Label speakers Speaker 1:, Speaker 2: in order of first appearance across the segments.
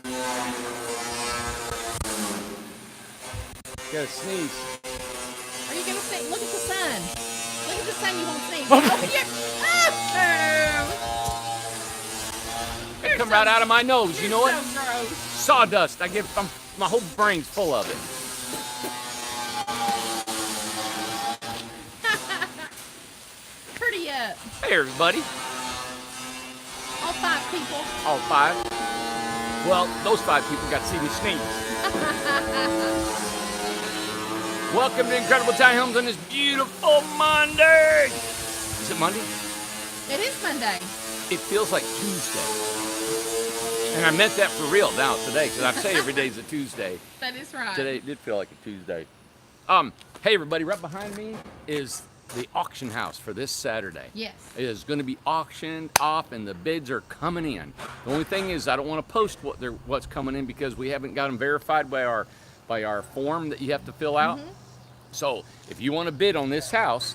Speaker 1: Gotta sneeze.
Speaker 2: Are you gonna sneeze? Look at the sun. Look at the sun. You won't sneeze. Oh,
Speaker 1: It come right out of my nose. You know what?
Speaker 2: So gross.
Speaker 1: Sawdust. My whole brain's full of it.
Speaker 2: Pretty up.
Speaker 1: Hey, everybody.
Speaker 2: All 5 people.
Speaker 1: All 5. Well, those 5 people got to see me sneeze. Welcome to Incredible Tiny Homes on this beautiful Monday. Is it Monday?
Speaker 2: It is Monday.
Speaker 1: It feels like Tuesday. And I meant that for real now today, because I say every day's a Tuesday.
Speaker 2: That is right.
Speaker 1: Today it did feel like a Tuesday. Hey everybody, right behind me is the auction house for this Saturday.
Speaker 2: Yes.
Speaker 1: It is going to be auctioned off and the bids are coming in. The only thing is I don't want to post what's coming in because we haven't got them verified by our form that you have to fill out. Mm-hmm. So if you want to bid on this house,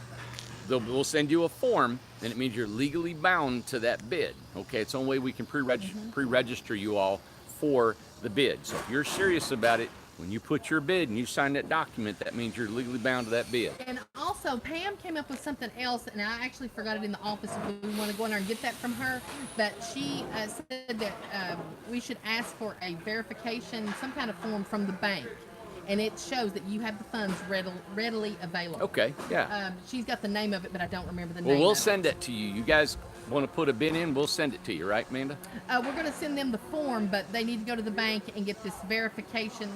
Speaker 1: we'll send you a form, and it means you're legally bound to that bid. Okay, it's the only way we can pre-register you all for the bid. So if you're serious about it, when you put your bid and you sign that document, that means you're legally bound to that bid.
Speaker 2: And also, Pam came up with something else, and I actually forgot it in the office if we want to go in there and get that from her. But she said that we should ask for a verification, some kind of form from the bank. And it shows that you have the funds readily available.
Speaker 1: Okay, yeah.
Speaker 2: She's got the name of it, but I don't remember the name.
Speaker 1: Well, we'll send it to you. You guys want to put a bid in, we'll send it to you, right, Amanda?
Speaker 2: We're going to send them the form, but they need to go to the bank and get this verification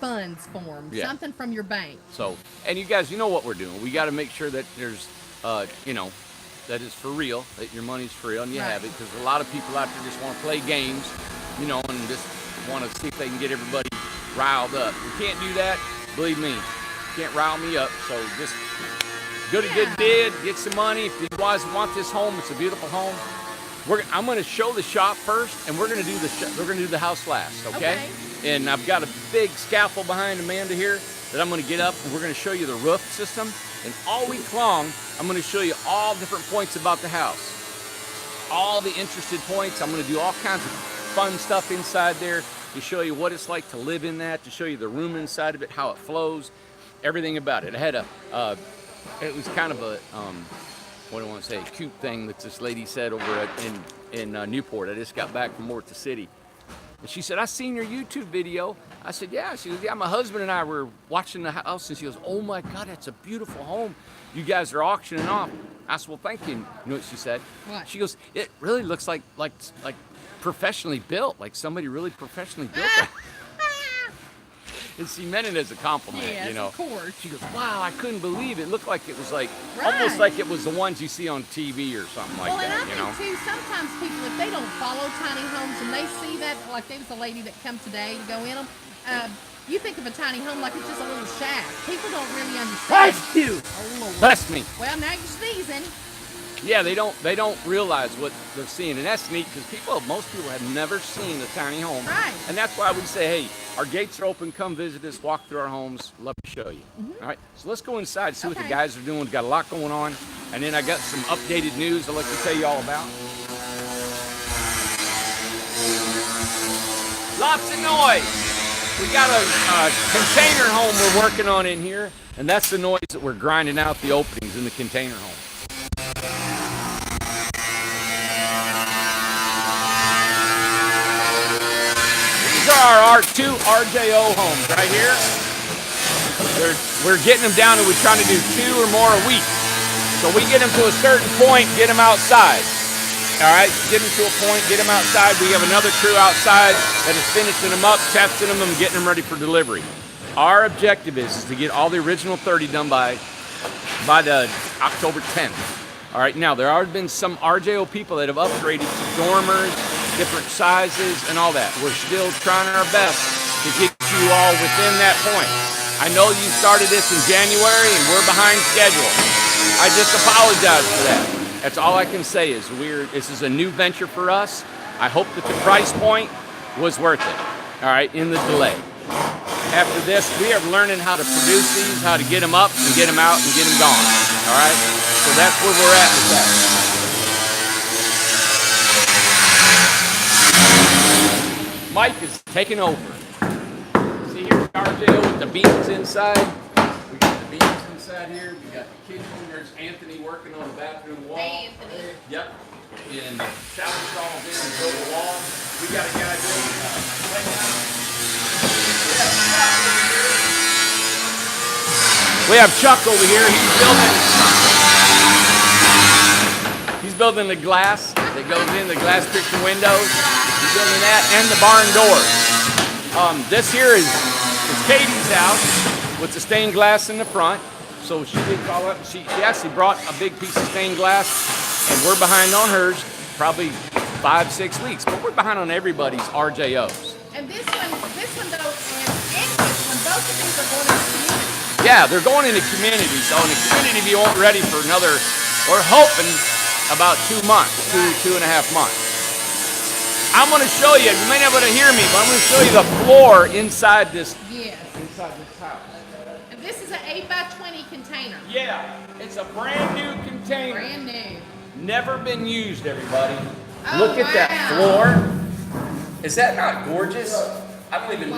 Speaker 2: funds form, something from your bank.
Speaker 1: So, and you guys, you know what we're doing. We got to make sure that there's, that it's for real, that your money's for real, and you have it, because a lot of people out there just want to play games, and just want to see if they can get everybody riled up. We can't do that, believe me. You can't rile me up, so just go to good bid, get some money. If you guys want this home, it's a beautiful home. I'm going to show the shop first, and we're going to do the house last, okay? And I've got a big scaffold behind Amanda here that I'm going to get up, and we're going to show you the roof system. And all week long, I'm going to show you all different points about the house, all the interested points. I'm going to do all kinds of fun stuff inside there to show you what it's like to live in that, to show you the room inside of it, how it flows, everything about it. I had it was kind of a, what do I want to say, cute thing that this lady said over in Newport. I just got back from North City. And she said, I seen your YouTube video. I said, yeah. She goes, yeah, my husband and I were watching the house. And she goes, oh my God, that's a beautiful home you guys are auctioning off. I said, well, thank you. You know what she said? What? She goes, it really looks like professionally built, like somebody really professionally built it. And she meant it as a compliment,
Speaker 2: Of course.
Speaker 1: She goes, wow, I couldn't believe it. It looked like it was almost like it was the ones you see on TV or something like that.
Speaker 2: Well, and I think too, sometimes people, if they don't follow tiny homes and they see that, like there was a lady that come today to go in them, you think of a tiny home like it's just a little shack. People don't really understand.
Speaker 1: Bless you.
Speaker 2: Oh, Lord.
Speaker 1: Bless me.
Speaker 2: Well, now you're sneezing.
Speaker 1: Yeah, they don't realize what they're seeing, and that's neat because most people have never seen a tiny home.
Speaker 2: Right.
Speaker 1: And that's why we say, hey, our gates are open. Come visit us. Walk through our homes. Love to show you. Mm-hmm. All right. So let's go inside and see what the guys are doing. We've got a lot going on, and then I got some updated news I'd like to tell you all about. Lots of noise. We got a container home we're working on in here, and that's the noise that we're grinding out the openings in the container home. These are our R2 RJO homes right here. We're getting them down to, we're trying to do 2 or more a week. So we get them to a certain point, get them outside. All right, get them to a point, get them outside. We have another crew outside that is finishing them up, testing them, and getting them ready for delivery. Our objective is to get all the original 30 done by the October 10th. All right, now there have been some RJO people that have upgraded to dormers, different sizes, and all that. We're still trying our best to get you all within that point. I know you started this in January, and we're behind schedule. I just apologize for that. That's all I can say is this is a new venture for us. I hope that the price point was worth it, all right, in the delay. After this, we are learning how to produce these, how to get them up and get them out and get them gone, all right? So that's where we're at with that. Mike is taking over. See here's RJO with the beams inside. We got the beams inside here. We got the kitchen. There's Anthony working on the bathroom wall.
Speaker 2: Hey, Anthony.
Speaker 1: Yep. And the shower stalls in and build a wall. We got a guy doing We have Chuck over here. He's building the glass that goes in, the glass picture windows. He's building that and the barn doors. This here is Katie's house with the stained glass in the front. So she did call up. She actually brought a big piece of stained glass, and we're behind on hers, probably 5-6 weeks. But we're behind on everybody's RJOs.
Speaker 2: And this one though, and this one, both of these are going to the community.
Speaker 1: Yeah, they're going in the community. So in the community, we won't ready for another. We're hoping about 2 months, 2.5 months. I'm going to show you. You may not be able to hear me, but I'm going to show you the floor inside this.
Speaker 2: Yes.
Speaker 1: Inside this house.
Speaker 2: And this is an 8x20 container.
Speaker 1: Yeah, it's a brand new container.
Speaker 2: Brand new.
Speaker 1: Never been used, everybody.
Speaker 2: Oh,
Speaker 1: Look at that
Speaker 2: wow.
Speaker 1: floor. Is that not gorgeous? I don't know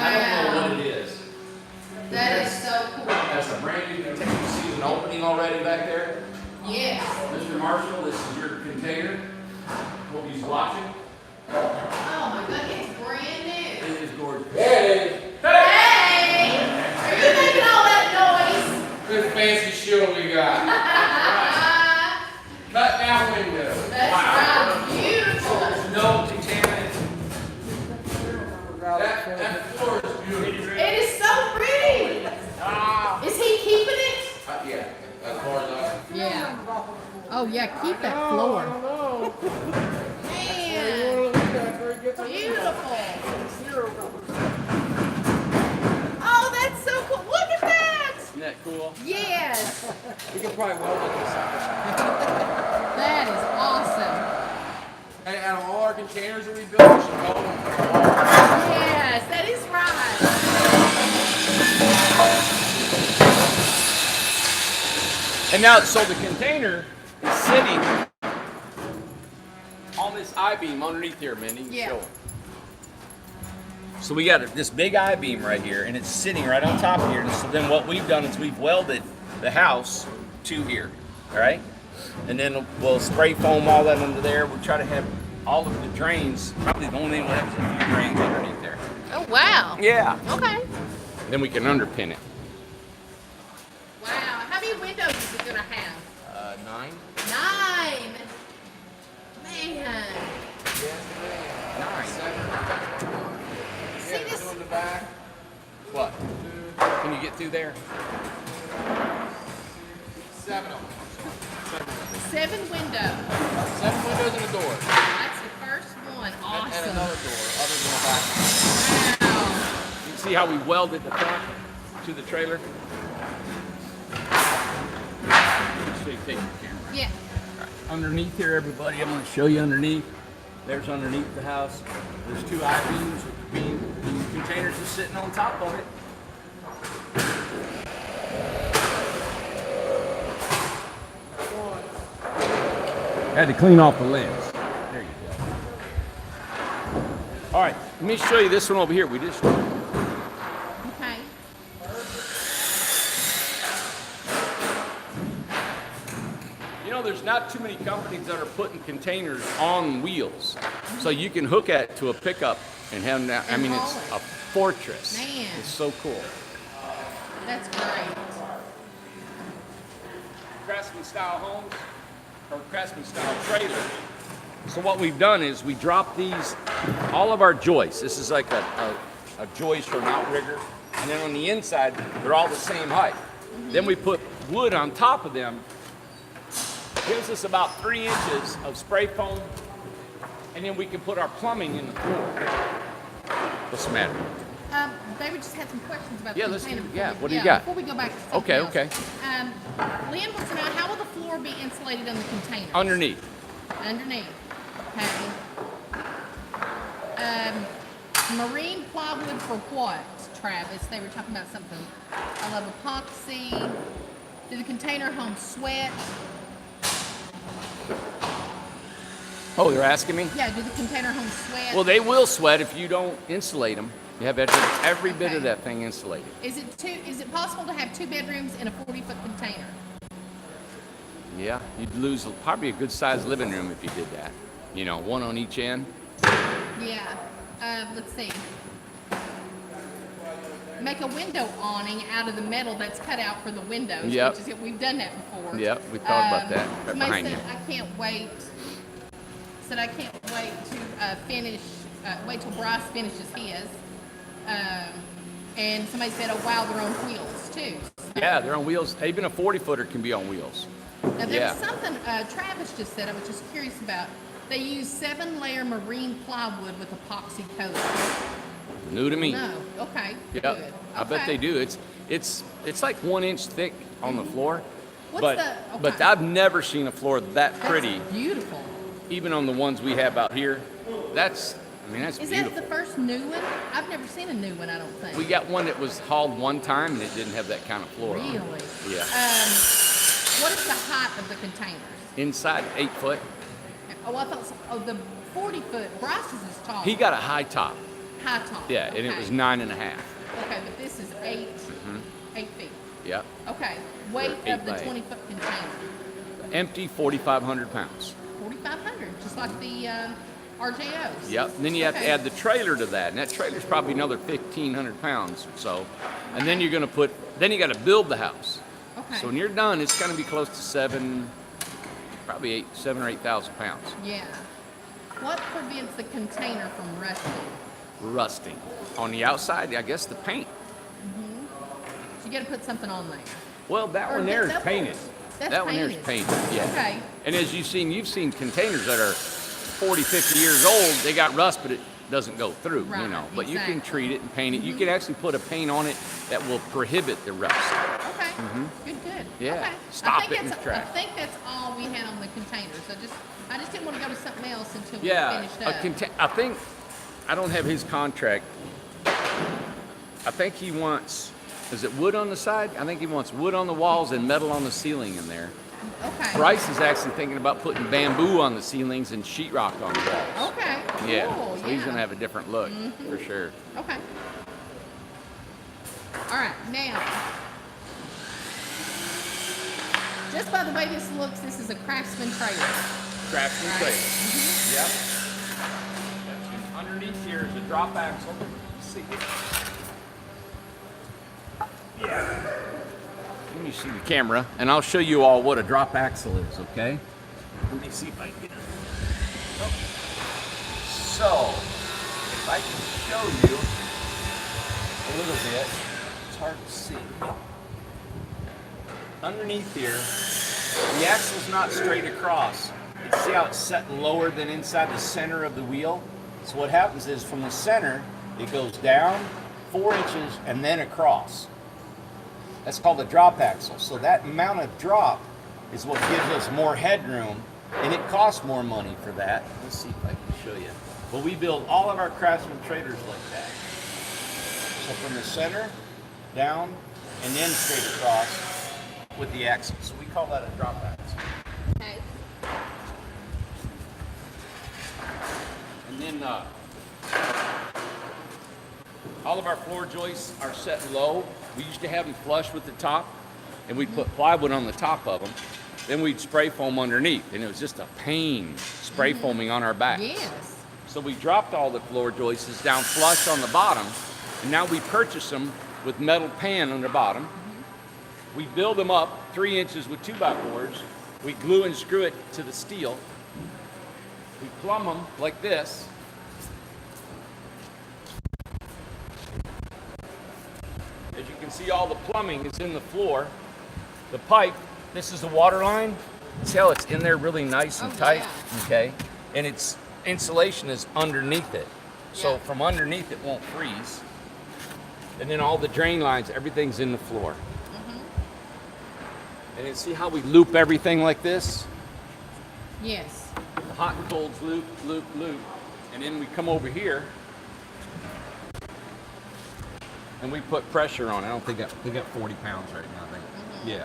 Speaker 1: what it is.
Speaker 2: That is so cool.
Speaker 1: That's a brand new container. You see an opening already back there?
Speaker 2: Yes.
Speaker 1: Mr. Marshall, this is your container. Hope he's watching.
Speaker 2: Oh my God, it's brand new.
Speaker 1: It is gorgeous. Hey!
Speaker 2: Hey! Are you making all that noise?
Speaker 1: Good fancy show we got. Cut down window.
Speaker 2: That's right. Beautiful.
Speaker 1: There's no contaminants. That floor is beautiful.
Speaker 2: It is so pretty. Is he keeping it?
Speaker 1: Yeah, as far as I.
Speaker 2: Yeah. Oh yeah, keep that floor. Man. Beautiful. Oh, that's so cool. Look at that.
Speaker 1: Isn't that cool?
Speaker 2: Yes.
Speaker 3: We can probably weld it this
Speaker 2: That is awesome.
Speaker 3: And out of all our containers that we built, we should weld them.
Speaker 2: Yes, that is right.
Speaker 1: And now, so the container is sitting on this I-beam underneath here, Mindy.
Speaker 2: Yeah.
Speaker 1: Show 'em. So we got this big I-beam right here, and it's sitting right on top of here. And so then what we've done is we've welded the house to here, all right? And then we'll spray foam all that under there. We'll try to have all of the drains, probably the only thing we'll have is a few drains underneath there.
Speaker 2: Oh wow.
Speaker 1: Yeah.
Speaker 2: Okay.
Speaker 1: Then we can underpin it.
Speaker 2: Wow. How many windows is it gonna have?
Speaker 1: 9?
Speaker 2: 9. Man.
Speaker 1: 9.
Speaker 2: See
Speaker 3: Yeah,
Speaker 2: this?
Speaker 3: two in the back.
Speaker 1: What? Can you get through there?
Speaker 3: 7 of them.
Speaker 2: 7 windows.
Speaker 3: 7 windows and a door.
Speaker 2: That's the first one.
Speaker 3: And
Speaker 2: Awesome.
Speaker 3: another door, other than the back.
Speaker 2: Wow.
Speaker 1: You can see how we welded the front to the trailer? So you take your camera.
Speaker 2: Yeah.
Speaker 1: Underneath here, everybody, I'm going to show you underneath. There's underneath the house. There's 2 I-beams with the beam. The containers are sitting on top of it. Had to clean off the lens. There you go. All right, let me show you this one over here. We just
Speaker 2: Okay.
Speaker 1: You know, there's not too many companies that are putting containers on wheels, so you can hook it to a pickup and have that. I mean, it's a fortress.
Speaker 2: Man.
Speaker 1: It's so cool.
Speaker 2: That's great.
Speaker 1: Craftsman style homes or Craftsman style trailers. So what we've done is we drop these, all of our joists. This is like a joist or an outrigger, and then on the inside they're all the same height. Then we put wood on top of them. Gives us about 3 inches of spray foam, and then we can put our plumbing in the floor. What's the matter?
Speaker 2: David just had some questions about
Speaker 1: Yeah,
Speaker 2: the
Speaker 1: let's
Speaker 2: container.
Speaker 1: do-
Speaker 2: before
Speaker 1: yeah,
Speaker 2: we-
Speaker 1: what do you got?
Speaker 2: Before we go back to something
Speaker 1: Okay,
Speaker 2: else.
Speaker 1: okay.
Speaker 2: Lynn wants to know, how will the floor be insulated on the container?
Speaker 1: Underneath.
Speaker 2: Underneath. Okay. Marine plywood for what, Travis? They were talking about something. I love epoxy. Do the container homes sweat?
Speaker 1: Oh, they're asking me?
Speaker 2: Yeah, do the container homes sweat?
Speaker 1: Well, they will sweat if you don't insulate them. You have every bit of that thing insulated.
Speaker 2: Is it possible to have 2 bedrooms in a 40-foot container?
Speaker 1: Yeah, you'd lose probably a good sized living room if you did that. You know, one on each end.
Speaker 2: Yeah. Let's see. Make a window awning out of the metal that's cut out for the windows.
Speaker 1: Yep.
Speaker 2: Which is, we've done that before.
Speaker 1: Yep, we thought about that. Right
Speaker 2: Somebody
Speaker 1: behind
Speaker 2: said,
Speaker 1: you.
Speaker 2: I can't wait. Said I can't wait to finish. Wait till Bryce finishes his. And somebody said, "Oh wow, they're on wheels too." So,
Speaker 1: Yeah, they're on wheels. Even a 40-footer can be on wheels.
Speaker 2: now there was something Travis just said. I was just curious about. They use 7-layer marine plywood with epoxy coating.
Speaker 1: New to me.
Speaker 2: No, okay,
Speaker 1: Yep.
Speaker 2: good.
Speaker 1: I bet they do. It's like 1 inch thick on the floor.
Speaker 2: What's
Speaker 1: but I've never seen a floor that pretty.
Speaker 2: That's beautiful.
Speaker 1: Even on the ones we have out here. That's
Speaker 2: Is
Speaker 1: beautiful.
Speaker 2: that the first new one? I've never seen a new one, I don't think.
Speaker 1: We got one that was hauled one time and it didn't have that kind of floor on it.
Speaker 2: Really?
Speaker 1: Yeah.
Speaker 2: What is the height of the containers?
Speaker 1: Inside 8 foot.
Speaker 2: Oh, I thought the 40-foot. Bryce's is tall.
Speaker 1: He got a high top.
Speaker 2: high top.
Speaker 1: Yeah, and it was 9.5.
Speaker 2: Okay, but this is 8 feet.
Speaker 1: Yep.
Speaker 2: Okay, weight
Speaker 1: They're
Speaker 2: of the
Speaker 1: 8 by
Speaker 2: 20-foot container.
Speaker 1: Empty, 4,500 pounds.
Speaker 2: 4,500, just like the RJOs.
Speaker 1: Yep. And then you have to
Speaker 2: Okay.
Speaker 1: add the trailer to that, and that trailer's probably another 1,500 pounds or so. And then you're going to then you got to build the house.
Speaker 2: Okay.
Speaker 1: So when you're done, it's going to be close to 7 or 8,000 pounds.
Speaker 2: Yeah. What prevents the container from rusting?
Speaker 1: Rusting. On the outside, I guess the paint.
Speaker 2: So you got to put something on there.
Speaker 1: Well, that
Speaker 2: Or
Speaker 1: one there is
Speaker 2: that
Speaker 1: painted.
Speaker 2: That's
Speaker 1: That one there is
Speaker 2: painted.
Speaker 1: painted, yeah.
Speaker 2: Okay.
Speaker 1: And as you've seen containers that are 40, 50 years old, they got rust, but it doesn't go through, you
Speaker 2: Right,
Speaker 1: know. But you can
Speaker 2: exactly.
Speaker 1: treat it and paint it. You can actually put a paint on it that will prohibit the rust.
Speaker 2: Okay. Good.
Speaker 1: Yeah.
Speaker 2: Okay.
Speaker 1: Stop
Speaker 2: I think
Speaker 1: it in
Speaker 2: that's,
Speaker 1: its tracks.
Speaker 2: I think that's all we had on the containers. I just didn't want to go to something else until we
Speaker 1: Yeah,
Speaker 2: finished up.
Speaker 1: I think, I don't have his contract. I think he wants, is it wood on the side? I think he wants wood on the walls and metal on the ceiling in there.
Speaker 2: Okay.
Speaker 1: Bryce is actually thinking about putting bamboo on the ceilings and sheetrock on the walls.
Speaker 2: Okay.
Speaker 1: Yeah,
Speaker 2: Cool.
Speaker 1: so he's gonna have a different look for sure.
Speaker 2: Okay. All right, now, just by the way this looks, this is a Craftsman trailer.
Speaker 1: Craftsman
Speaker 2: Right.
Speaker 1: trailer. Yep. And underneath here is a drop axle. See here. Yeah. Let me see the camera, and I'll show you all what a drop axle is, okay? Let me see if I can get it. Oh. So, if I can show you a little bit, it's hard to see. Underneath here, the axle's not straight across. You see how it's set lower than inside the center of the wheel? So what happens is from the center, it goes down 4 inches and then across. That's called a drop axle. So that amount of drop is what gives us more headroom, and it costs more money for that. Let's see if I can show you. Well, we build all of our Craftsman trailers like that. So from the center, down, and then straight across with the axle. So we call that a drop axle.
Speaker 2: Okay.
Speaker 1: And then all of our floor joists are set low. We used to have them flush with the top, and we'd put plywood on the top of them. Then we'd spray foam underneath, and it was just a pain spray foaming on our backs.
Speaker 2: Yes.
Speaker 1: So we dropped all the floor joists down flush on the bottom, and now we purchase them with metal pan on the bottom. We build them up 3 inches with 2x4s. We glue and screw it to the steel. We plumb them like this. As you can see, all the plumbing is in the floor. The pipe, this is the water line. See how it's in there really nice and
Speaker 2: Oh,
Speaker 1: tight?
Speaker 2: yeah.
Speaker 1: Okay. And its insulation is underneath it. So
Speaker 2: Yeah.
Speaker 1: from underneath it won't freeze. And then all the drain lines, everything's in the floor. And you see how we loop everything like this?
Speaker 2: Yes.
Speaker 1: The hot and cold's loop, loop, loop. And then we come over here and we put pressure on it. I don't think they got 40 pounds right now, I think. Yeah.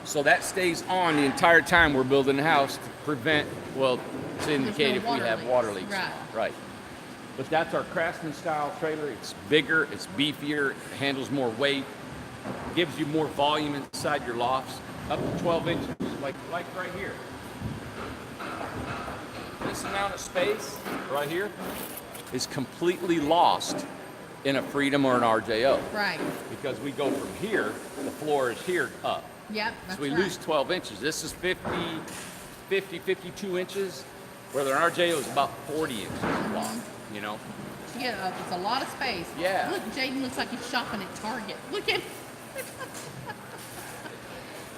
Speaker 1: So that stays on the entire time we're building the house to prevent, well, to indicate if we have water leaks. Right. But that's our Craftsman style trailer. It's bigger, it's beefier, it handles more weight, gives you more volume inside your lofts, up to 12 inches, like right here. This amount of space right here is completely lost in a Freedom or an RJO.
Speaker 2: Right.
Speaker 1: Because we go from here, the floor is here up.
Speaker 2: Yep, that's
Speaker 1: so we
Speaker 2: right.
Speaker 1: lose 12 inches. This is 50, 52 inches, where the RJO is about 40 inches long, you know?
Speaker 2: Yeah, it's a lot of space.
Speaker 1: Yeah.
Speaker 2: Look, Jaden looks like he's shopping at Target. Look at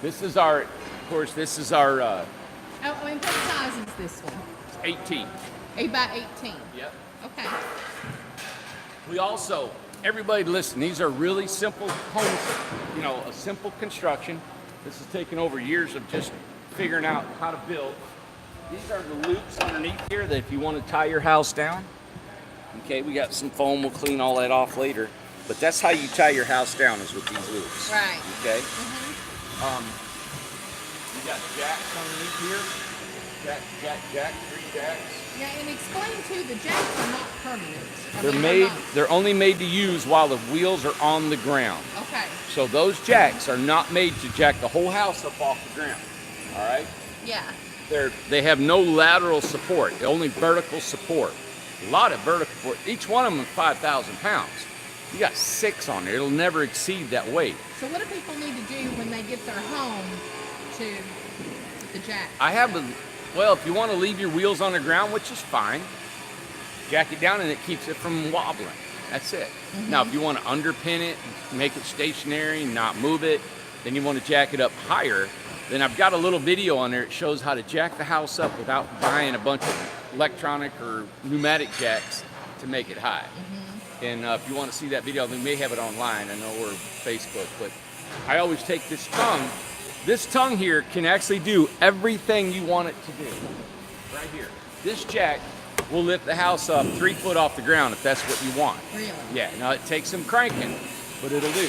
Speaker 1: This is our, of course, this is our
Speaker 2: I mean, what size is this one?
Speaker 1: 18.
Speaker 2: 8 by 18.
Speaker 1: Yep.
Speaker 2: Okay.
Speaker 1: We also, everybody listen, these are really simple homes, you know, a simple construction. This has taken over years of just figuring out how to build. These are the loops underneath here that if you want to tie your house down, okay, we got some foam, we'll clean all that off later. But that's how you tie your house down, is with these loops.
Speaker 2: Right.
Speaker 1: Okay?
Speaker 2: Mm-hmm.
Speaker 1: We got jacks underneath here. Jack, 3 jacks.
Speaker 2: Yeah, and explain too, the jacks are not permanent.
Speaker 1: They're only made to use while the wheels are on the ground.
Speaker 2: Okay.
Speaker 1: So those jacks are not made to jack the whole house up off the ground. All right?
Speaker 2: Yeah.
Speaker 1: They have no lateral support, only vertical support. A lot of vertical support. Each one of them is 5,000 pounds. You got 6 on there. It'll never exceed that weight.
Speaker 2: So what do people need to do when they get their home to with the jack?
Speaker 1: Well, if you want to leave your wheels on the ground, which is fine, jack it down and it keeps it from wobbling. That's it.
Speaker 2: Mm-hmm.
Speaker 1: Now, if you want to underpin it, make it stationary, not move it, then you want to jack it up higher. Then I've got a little video on there that shows how to jack the house up without buying a bunch of electronic or pneumatic jacks to make it high. Mm-hmm. And if you want to see that video, we may have it online. I know we're Facebook, but I always take this tongue. This tongue here can actually do everything you want it to do. Right here. This jack will lift the house up 3 foot off the ground if that's what you want.
Speaker 2: Really?
Speaker 1: Yeah, now it takes some cranking, but it'll do.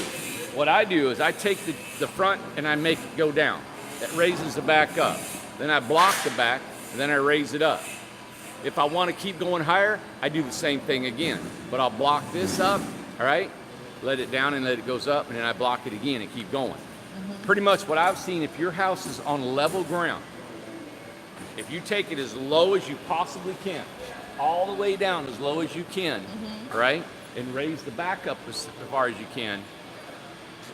Speaker 1: What I do is I take the front and I make it go down. That raises the back up. Then I block the back, and then I raise it up. If I want to keep going higher, I do the same thing again. But I'll block this up, all right? Let it down and let it goes up, and then I block it again and keep going. Mm-hmm. Pretty much what I've seen, if your house is on level ground, if you take it as low as you possibly can, all the way down as low as you can, right? And raise the back up as far as you can.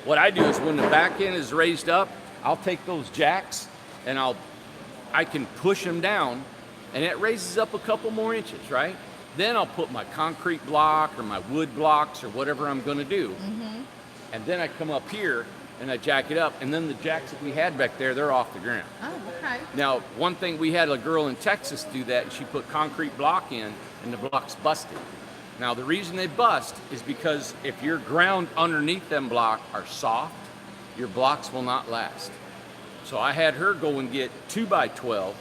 Speaker 1: What I do is when the back end is raised up, I'll take those jacks and I can push them down and it raises up a couple more inches, right? Then I'll put my concrete block or my wood blocks or whatever I'm gonna do. Mm-hmm. And then I come up here and I jack it up, and then the jacks that we had back there, they're off the ground.
Speaker 2: Oh, okay.
Speaker 1: Now, one thing, we had a girl in Texas do that, and she put concrete block in, and the block's busted. Now, the reason they bust is because if your ground underneath them block are soft, your blocks will not last. So I had her go and get 2 by 12,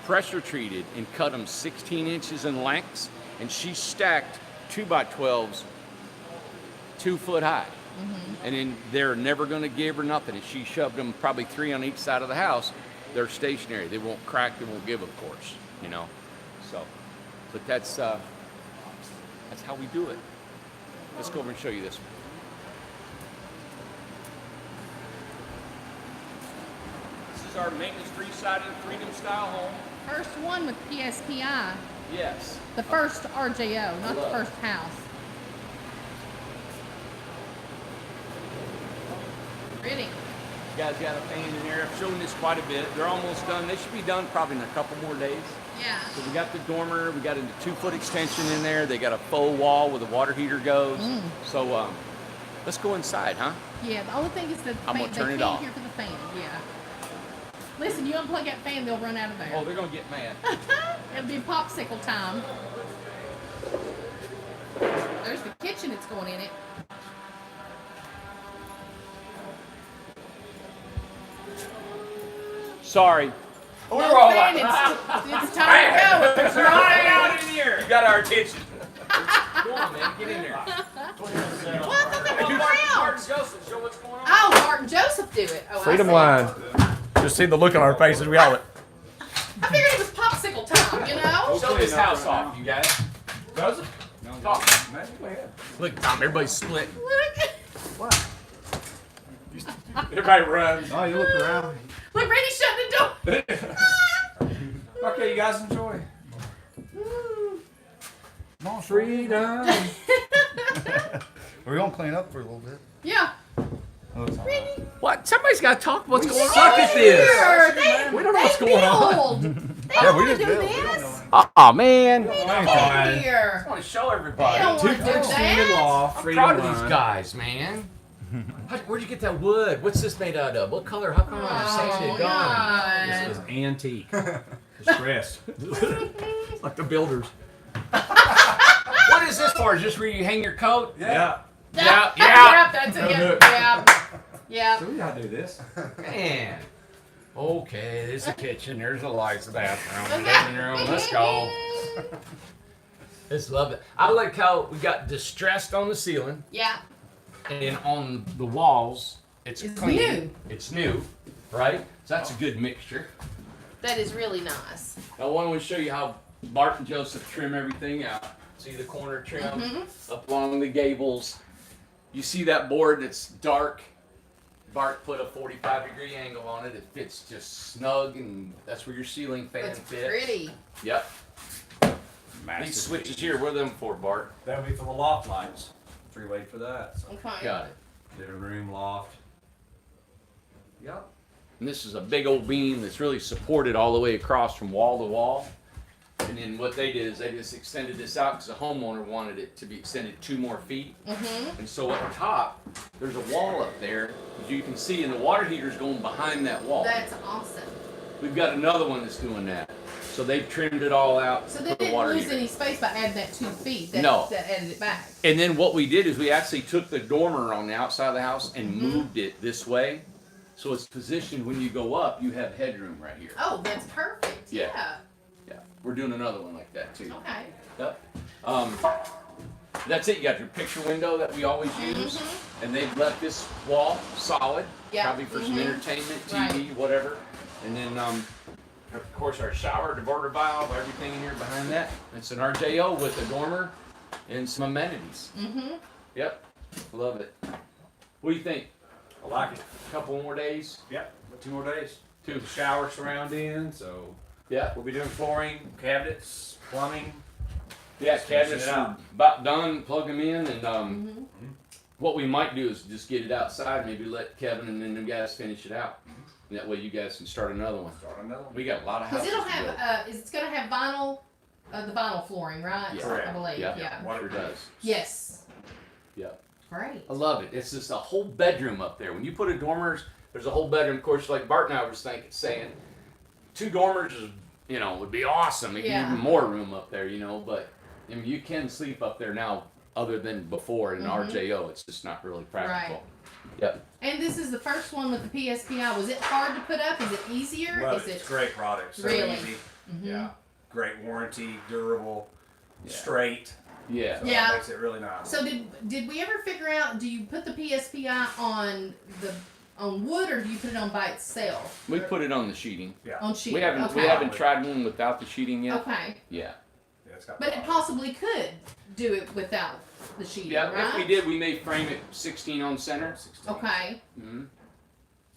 Speaker 1: pressure treated, and cut them 16 inches in lengths, and she stacked 2 by 12s 2 foot high. Mm-hmm. And then they're never going to give her nothing. If she shoved them probably 3 on each side of the house, they're stationary. They won't crack, they won't give, of course, you know. So, but that's how we do it. Let's go over and show you this one. This is our maintenance-free siding Freedom style home.
Speaker 2: First one with PSPI.
Speaker 1: Yes.
Speaker 2: The first RJO, not the first house. Pretty.
Speaker 1: You guys got a fan in there. I've shown this quite a bit. They're almost done. They should be done probably in a couple more days.
Speaker 2: Yeah.
Speaker 1: So we got the dormer. We got a 2-foot extension in there. They got a faux wall where the water heater goes. So let's go inside, huh?
Speaker 2: Yeah. The only thing is that
Speaker 1: I'm gonna turn it off.
Speaker 2: Here for the fan. Yeah. Listen, you unplug that fan, they'll run out of there.
Speaker 1: Oh, they're gonna get mad.
Speaker 2: It'll be popsicle time. There's the kitchen that's going in it.
Speaker 1: Sorry.
Speaker 3: We were all like,
Speaker 2: It's time to go.
Speaker 1: There's a lot out in here. You got our attention. on, man. Get in there.
Speaker 2: Well, I thought they were
Speaker 1: Mark
Speaker 2: out.
Speaker 1: Joseph, show what's going on.
Speaker 2: Oh, Martin Joseph do it. Oh,
Speaker 4: Freedom
Speaker 2: I see.
Speaker 4: line. Just see the look on our faces. We all went.
Speaker 2: I figured it was popsicle time, you know?
Speaker 1: Show this house off, you guys.
Speaker 4: Joseph?
Speaker 1: Talk. Look, Tom, everybody's split.
Speaker 2: Look.
Speaker 4: Everybody runs.
Speaker 5: Oh, you look around.
Speaker 2: Look, Randy's shutting the door.
Speaker 4: Okay, you guys enjoy. Freedom.
Speaker 5: We're gonna clean up for a little bit.
Speaker 2: Yeah.
Speaker 5: Oh, it's all right.
Speaker 2: Randy.
Speaker 1: What? Somebody's got to talk what's going on.
Speaker 4: Suck at this.
Speaker 2: Here, they,
Speaker 4: We don't know what's going on.
Speaker 2: They
Speaker 5: Yeah,
Speaker 2: don't
Speaker 5: we
Speaker 2: want to
Speaker 5: just
Speaker 2: do
Speaker 5: built. We don't
Speaker 2: this.
Speaker 5: know.
Speaker 1: Oh, man.
Speaker 2: They don't
Speaker 4: Fine.
Speaker 2: want to here.
Speaker 1: I want to show
Speaker 2: They
Speaker 1: everybody.
Speaker 2: don't want to do
Speaker 4: 214 in
Speaker 2: that.
Speaker 4: law.
Speaker 1: I'm
Speaker 4: Freedom
Speaker 1: proud of
Speaker 4: line.
Speaker 1: these guys, man. Where'd you get that wood? What's this made out of? What color? How come I'm sanded
Speaker 2: Oh,
Speaker 1: gone?
Speaker 4: This
Speaker 2: God.
Speaker 4: is antique. Distressed. Like the builders.
Speaker 1: What is this for? Just where you hang your coat?
Speaker 4: Yeah.
Speaker 1: Yeah,
Speaker 2: Yeah, that's it.
Speaker 4: Look.
Speaker 2: Yeah. Yeah.
Speaker 4: So we gotta do this.
Speaker 1: Man. Okay, there's the kitchen. There's the lights, the bathroom, the living room. Let's go. Just love it. I like how we got distressed on the ceiling,
Speaker 2: Yeah.
Speaker 1: and then on the walls, it's clean.
Speaker 2: New.
Speaker 1: It's new, right? So that's a good mixture.
Speaker 2: That is really nice.
Speaker 1: Now, I want to show you how Bart and Joseph trim everything out. See the corner trim up along the gables. You see that board that's dark? Bart put a 45-degree angle on it. It fits just snug, and that's where your ceiling fan
Speaker 2: That's
Speaker 1: fits.
Speaker 2: pretty.
Speaker 1: Yep. These switches here, what are them for, Bart?
Speaker 4: That would be for the loft lights. 3-way for that. So
Speaker 2: Okay.
Speaker 1: Got it.
Speaker 4: living room, loft. Yep.
Speaker 1: And this is a big old beam that's really supported all the way across from wall to wall. And then what they did is they just extended this out because the homeowner wanted it to be extended 2 more feet. And so up top, there's a wall up there, as you can see, and the water heater's going behind that wall.
Speaker 2: That's awesome.
Speaker 1: We've got another one that's doing that. So they've trimmed it all out
Speaker 2: So
Speaker 1: for
Speaker 2: they
Speaker 1: the
Speaker 2: didn't
Speaker 1: water
Speaker 2: lose
Speaker 1: heater.
Speaker 2: any space by adding that 2 feet. That,
Speaker 1: No.
Speaker 2: That added it back.
Speaker 1: And then what we did is we actually took the dormer on the outside of the house and moved it this way. So it's positioned when you go up, you have headroom right here.
Speaker 2: Oh, that's perfect.
Speaker 1: Yeah.
Speaker 2: Yeah.
Speaker 1: Yeah, we're doing another one like that too.
Speaker 2: Okay.
Speaker 1: Yep. That's it. You got your picture window that we always use, and they've left this wall solid,
Speaker 2: Yeah.
Speaker 1: probably for some entertainment, TV,
Speaker 2: Right.
Speaker 1: whatever. And then, of course, our shower, diverter valve, everything in here behind that. It's an RJO with a dormer and some amenities. Yep. Love it. What do you think?
Speaker 4: I like it.
Speaker 1: Couple more days?
Speaker 4: Yep. 2 more days.
Speaker 1: 2.
Speaker 4: Shower surrounding, so
Speaker 1: Yeah.
Speaker 4: we'll be doing flooring, cabinets, plumbing.
Speaker 1: Yeah,
Speaker 4: Just finishing
Speaker 1: cabinets
Speaker 4: it
Speaker 1: are
Speaker 4: out.
Speaker 1: about done. Plug them in, and what we might do is just get it outside. Maybe let Kevin and then the guys finish it out. And that way, you guys can start another one.
Speaker 4: Start another one.
Speaker 1: We got a lot of
Speaker 2: Because
Speaker 1: houses.
Speaker 2: it'll
Speaker 1: to build.
Speaker 2: have, it's going to have vinyl, the vinyl flooring, right?
Speaker 1: Yeah.
Speaker 4: Correct.
Speaker 2: I believe.
Speaker 1: Yeah.
Speaker 2: Yeah.
Speaker 1: Sure does.
Speaker 2: Yes.
Speaker 1: Yeah.
Speaker 2: Great.
Speaker 1: I love it. It's just a whole bedroom up there. When you put a dormers, there's a whole bedroom. Of course, like Bart and I was saying, 2 dormers is, would be awesome. It
Speaker 2: Yeah.
Speaker 1: give even more room up there, but I mean, you can sleep up there now other than before in an RJO. It's just not really practical.
Speaker 2: Right.
Speaker 1: Yep.
Speaker 2: And this is the first one with the PSPI. Was it hard to put up? Is it easier?
Speaker 4: Well,
Speaker 2: Is
Speaker 4: it's
Speaker 2: it
Speaker 4: great product. So
Speaker 2: Really?
Speaker 4: easy. Yeah. Great warranty, durable, straight.
Speaker 1: Yeah.
Speaker 4: So
Speaker 2: Yeah.
Speaker 4: It makes it really nice.
Speaker 2: So did we ever figure out? Do you put the PSPI on wood or do you put it on by itself?
Speaker 1: We put it on the sheeting.
Speaker 4: yeah.
Speaker 2: On sheet.
Speaker 1: We haven't
Speaker 2: Okay.
Speaker 1: tried one without the sheeting yet.
Speaker 2: Okay.
Speaker 1: Yeah.
Speaker 4: Yeah, it's got
Speaker 2: But it possibly could do it without the sheeting,
Speaker 1: Yeah.
Speaker 2: right?
Speaker 1: If we did, we may frame it 16 on center.
Speaker 4: 16.
Speaker 2: Okay.
Speaker 1: Mm-hmm.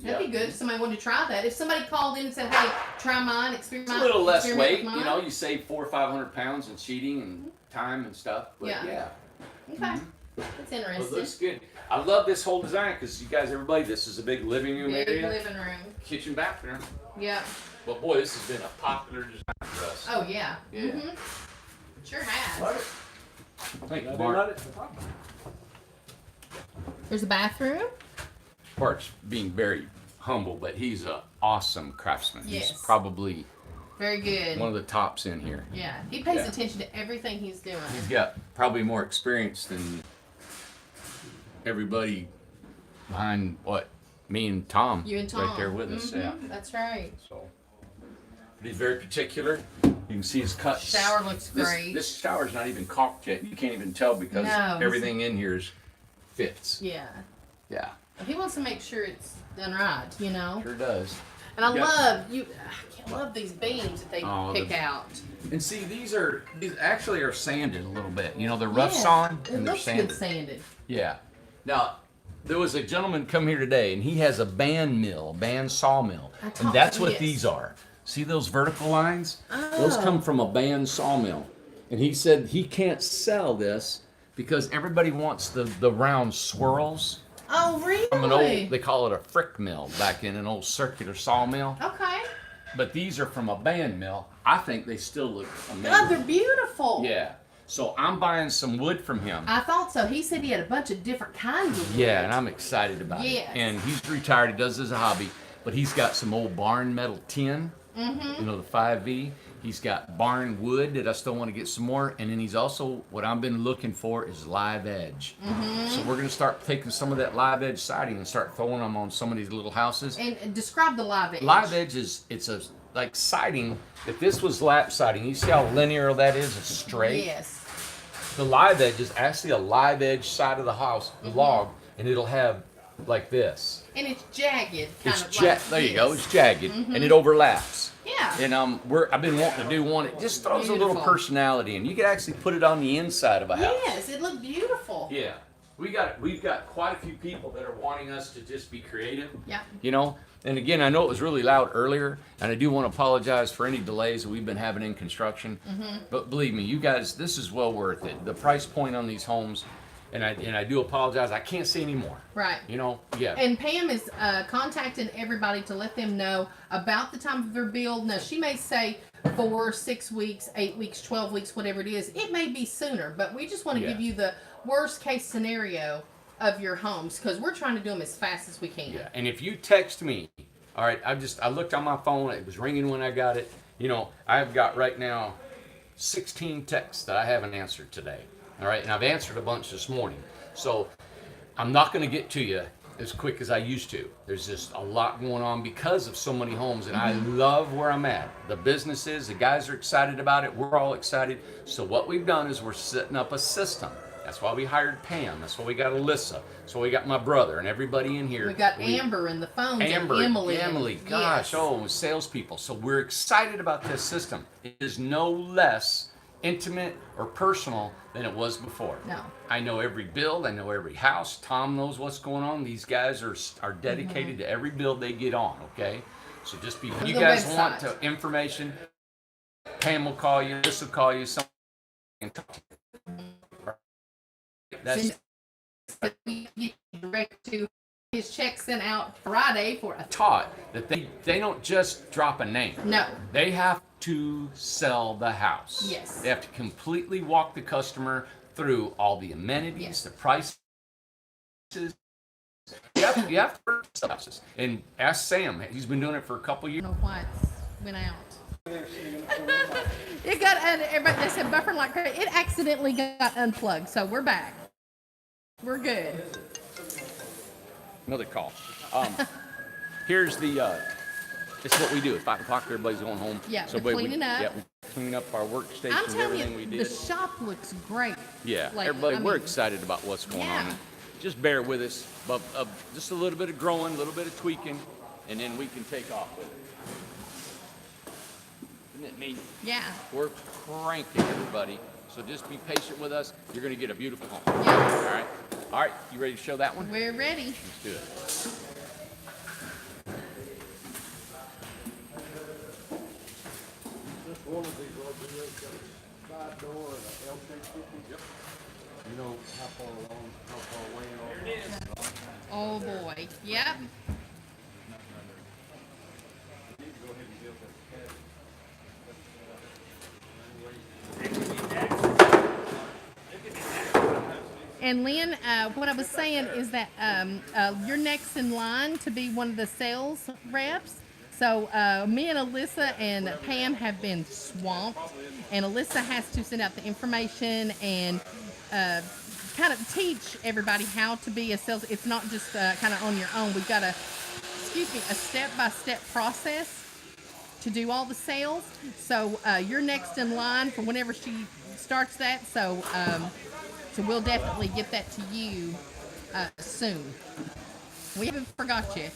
Speaker 2: That'd be good if somebody wanted to try that. If somebody called in and said, "Hey, try mine, experiment."
Speaker 1: It's a little less
Speaker 2: experiment
Speaker 1: weight.
Speaker 2: with mine.
Speaker 1: You save 400 or 500 pounds in sheeting and time and stuff. But
Speaker 2: Yeah. Okay. That's
Speaker 1: It
Speaker 2: interesting.
Speaker 1: looks good. I love this whole design because you guys, everybody, this is a big living room
Speaker 2: Big
Speaker 1: area,
Speaker 2: living room.
Speaker 1: kitchen, bathroom.
Speaker 2: Yeah.
Speaker 1: But boy, this has been a popular design for us.
Speaker 2: Oh yeah.
Speaker 1: Yeah.
Speaker 2: Mhm. Sure has.
Speaker 4: Love it.
Speaker 1: Thank you,
Speaker 4: I do
Speaker 1: Bart.
Speaker 4: love it. No problem.
Speaker 2: There's a bathroom.
Speaker 1: Bart's being very humble, but he's an awesome craftsman.
Speaker 2: Yes.
Speaker 1: He's probably
Speaker 2: Very good.
Speaker 1: one of the tops in here.
Speaker 2: Yeah. He pays
Speaker 1: Yeah.
Speaker 2: attention to everything he's doing.
Speaker 1: He's got probably more experience than everybody behind me and Tom.
Speaker 2: You and Tom.
Speaker 1: Right there with us, yeah.
Speaker 2: That's right.
Speaker 1: So, but he's very particular. You can see it's cut.
Speaker 2: Shower looks great.
Speaker 1: This shower's not even caulked yet. You can't even tell because everything in here fits.
Speaker 2: Yeah.
Speaker 1: Yeah.
Speaker 2: He wants to make sure it's done right, you know.
Speaker 1: Sure does.
Speaker 2: And I love these beams that they pick out.
Speaker 1: And see, these actually are sanded a little bit. You know, they're rough sawn and they're sanded.
Speaker 2: Good sanded.
Speaker 1: Yeah. Now, there was a gentleman come here today, and he has a band sawmill, and that's what these are. See those vertical lines? Oh. Those come from a band sawmill, and he said he can't sell this because everybody wants the round swirls.
Speaker 2: Oh, really?
Speaker 1: From an old, they call it a frick mill back in an old circular sawmill.
Speaker 2: Okay.
Speaker 1: But these are from a band mill. I think they still look amazing.
Speaker 2: Oh, they're beautiful.
Speaker 1: Yeah. So I'm buying some wood from him.
Speaker 2: I thought so. He said he had a bunch of different kinds of wood.
Speaker 1: Yeah, and I'm excited about it. And he's retired. He does this as a hobby. But he's got some old barn metal tin. Mm-hmm. You know, the 5V. He's got barn wood that I still want to get some more. And then he's also, what I've been looking for is live edge. Mm-hmm. So we're going to start taking some of that live edge siding and start throwing them on some of these little houses.
Speaker 2: And describe the live edge.
Speaker 1: Live edge it's a like siding. If this was lap siding, you see how linear that is? It's straight.
Speaker 2: Yes.
Speaker 1: The live edge is actually a live edge side of the house, the log, and it'll have like this.
Speaker 2: And it's jagged,
Speaker 1: There you go. It's jagged, and it overlaps.
Speaker 2: Yeah.
Speaker 1: And I've been wanting to do one. It just throws a little personality in. You can actually put it on the inside of a house.
Speaker 2: Yes, it looked beautiful.
Speaker 1: Yeah. We've got quite a few people that are wanting us to just be creative.
Speaker 2: Yeah.
Speaker 1: You know, and again, I know it was really loud earlier, and I do want to apologize for any delays that we've been having in construction. Mm-hmm. But believe me, you guys, this is well worth it. The price point on these homes, and I do apologize. I can't say any more.
Speaker 2: Right.
Speaker 1: You know, yeah.
Speaker 2: And Pam is contacting everybody to let them know about the time of their build. Now, she may say 4, 6 weeks, 8 weeks, 12 weeks, whatever it is. It may be sooner, but we just want to give you the worst case scenario of your homes because we're trying to do them as fast as we can.
Speaker 1: Yeah, and if you text me, all right, I looked on my phone, it was ringing when I got it. You know, I've got right now 16 texts that I haven't answered today. All right, and I've answered a bunch this morning. So I'm not going to get to you as quick as I used to. There's just a lot going on because of so many homes, and I love where I'm at. The businesses, the guys are excited about it. We're all excited. So what we've done is we're setting up a system. That's why we hired Pam. That's why we got Alyssa. That's why we got my brother and everybody in here.
Speaker 2: We got Amber in the phones.
Speaker 1: Amber,
Speaker 2: and Emily.
Speaker 1: Emily, gosh, salespeople. So we're excited about this system. It is no less intimate or personal than it was before.
Speaker 2: No.
Speaker 1: I know every build. I know every house. Tom knows what's going on. These guys are dedicated to every build they get on, okay? So just be, you guys want information, Pam will call you, this will call you, someone can talk to you. That's
Speaker 2: direct to his check sent out Friday for a
Speaker 1: taught that they don't just drop a name.
Speaker 2: No.
Speaker 1: They have to sell the house.
Speaker 2: Yes.
Speaker 1: They have to completely walk the customer through all the amenities, the prices. You have to sell houses. And ask Sam. He's been doing it for a couple years.
Speaker 2: I don't know why it went out. It got, everybody, they said buffering like crazy. It accidentally got unplugged, so we're back. We're good.
Speaker 1: Another call. Here's the, this is what we do. At 5 o'clock, everybody's going home.
Speaker 2: Yeah,
Speaker 1: so
Speaker 2: we're cleaning up.
Speaker 1: Yeah, we're cleaning up our workstations,
Speaker 2: I'm telling
Speaker 1: everything
Speaker 2: you,
Speaker 1: we did.
Speaker 2: the shop looks great.
Speaker 1: Yeah,
Speaker 2: like,
Speaker 1: everybody, we're excited about what's going on. Just bear with us. But, just a little bit of growing, a little bit of tweaking, and then we can take off with it. Isn't it neat?
Speaker 2: Yeah.
Speaker 1: We're cranking, everybody. So just be patient with us. You're going to get a beautiful home.
Speaker 2: Yes.
Speaker 1: All right? All right, you ready to show that one?
Speaker 2: We're ready.
Speaker 1: Let's do it.
Speaker 6: One of these ones, got a 5-door and a L-shaped. Yep. You know how far away it is?
Speaker 2: Oh boy. Yep. And Lynn, what I was saying is that you're next in line to be one of the sales reps. So me and Alyssa and Pam have been swamped, and Alyssa has to send out the information and kind of teach everybody how to be a sales. It's not just kind of on your own. We've got a step-by-step process. to do all the sales. So you're next in line for whenever she starts that. So we'll definitely get that to you soon. We haven't forgot you.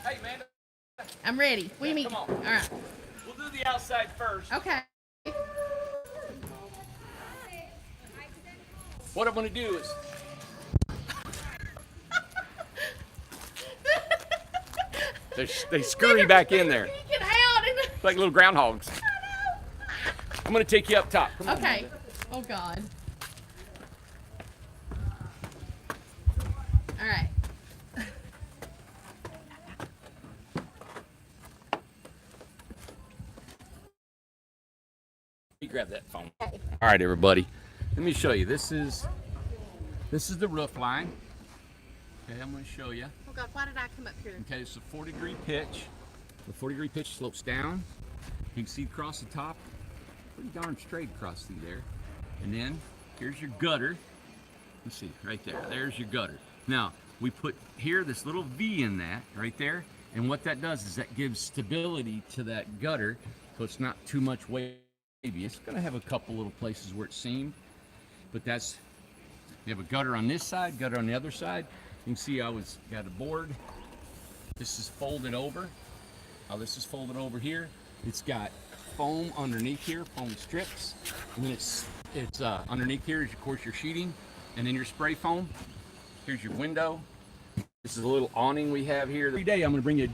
Speaker 1: Hey, man.
Speaker 2: I'm ready. What do you mean?
Speaker 1: Come on.
Speaker 2: All right.
Speaker 1: We'll do the outside first.
Speaker 2: Okay.
Speaker 1: What I'm going to do is... they scurry back in there.
Speaker 2: Get out.
Speaker 1: Like little groundhogs. I'm going to take you up top. Come on,
Speaker 2: Okay.
Speaker 1: Amanda.
Speaker 2: Oh, God. All right.
Speaker 1: You grab that phone. Okay. All right, everybody. Let me show you. This is the roof line. Okay, I'm going to show you.
Speaker 2: Oh, God. Why did I come up here?
Speaker 1: Okay, it's a 40-degree pitch. The 40-degree pitch slopes down. You can see across the top, pretty darn straight across through there. And then here's your gutter. Let's see, right there. There's your gutter. Now, we put here this little V in that, right there. And what that does is that gives stability to that gutter, so it's not too much wavy. It's going to have a couple little places where it's seamed, but that's, you have a gutter on this side, gutter on the other side. You can see I got a board. This is folded over. This is folded over here. It's got foam underneath here, foam strips. And then it's underneath here is, of course, your sheeting, and then your spray foam. Here's your window. This is a little awning we have here. Every day I'm going to bring you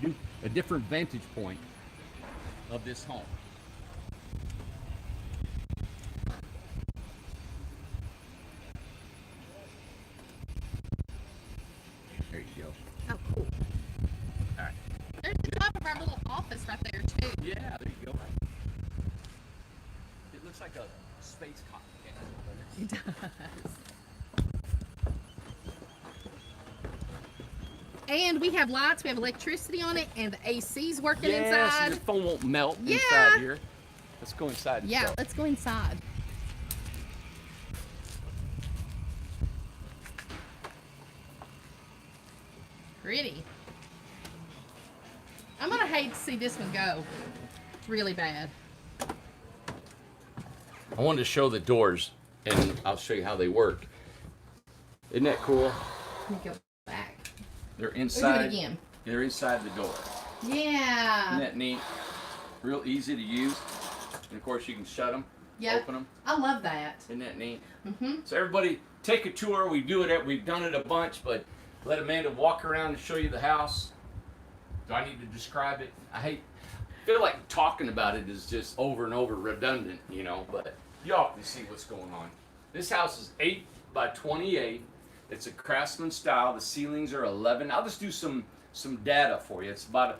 Speaker 1: a different vantage point of this home. There you go.
Speaker 2: Oh, cool.
Speaker 1: All right.
Speaker 2: There's the top of our little office right there, too.
Speaker 1: Yeah, there you go. It looks like a space cockpit.
Speaker 2: It does. And we have lights, we have electricity on it, and the AC's working inside.
Speaker 1: So the phone won't melt
Speaker 2: Yeah.
Speaker 1: inside here. Let's go inside.
Speaker 2: Yeah,
Speaker 1: itself.
Speaker 2: let's go inside. Pretty. I'm gonna hate to see this one go. It's really bad.
Speaker 1: I wanted to show the doors, and I'll show you how they work. Isn't that cool?
Speaker 2: Let me go back.
Speaker 1: They're
Speaker 2: We'll do
Speaker 1: inside.
Speaker 2: it again.
Speaker 1: They're inside the door.
Speaker 2: Yeah.
Speaker 1: Isn't that neat? Real easy to use. And of course, you can shut them,
Speaker 2: Yeah.
Speaker 1: open them.
Speaker 2: I love that.
Speaker 1: Isn't that neat?
Speaker 2: Mm-hmm.
Speaker 1: So everybody, take a tour. We've done it a bunch, but let Amanda walk around and show you the house. Do I need to describe it? I feel like talking about it is just over and over redundant, you know, but y'all can see what's going on. This house is 8 by 28. It's a Craftsman style. The ceilings are 11. I'll just do some data for you. It's about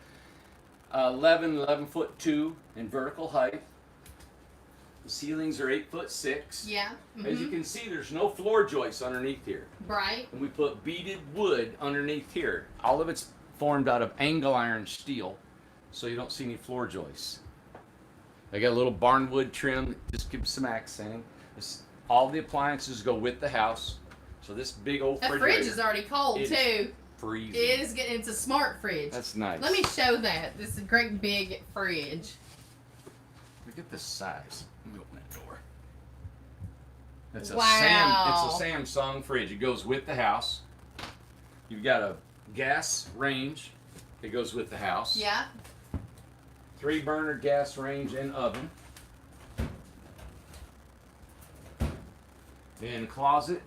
Speaker 1: 11 foot 2 in vertical height. The ceilings are 8'6".
Speaker 2: Yeah.
Speaker 1: As you can see, there's no floor joists underneath here.
Speaker 2: Right.
Speaker 1: And we put beaded wood underneath here. All of it's formed out of angle iron steel, so you don't see any floor joists. I got a little barnwood trim that just gives some accent. All the appliances go with the house. So this big old
Speaker 2: That
Speaker 1: refrigerator.
Speaker 2: fridge is already cold
Speaker 1: is
Speaker 2: too.
Speaker 1: freezing.
Speaker 2: It is getting. It's a smart fridge.
Speaker 1: That's nice.
Speaker 2: Let me show that. This is a great big fridge.
Speaker 1: Look at the size. Let me open that door. It's a
Speaker 2: Wow.
Speaker 1: It's a Samsung fridge. It goes with the house. You've got a gas range that goes with the house.
Speaker 2: Yeah.
Speaker 1: 3-burner gas range and oven. And closet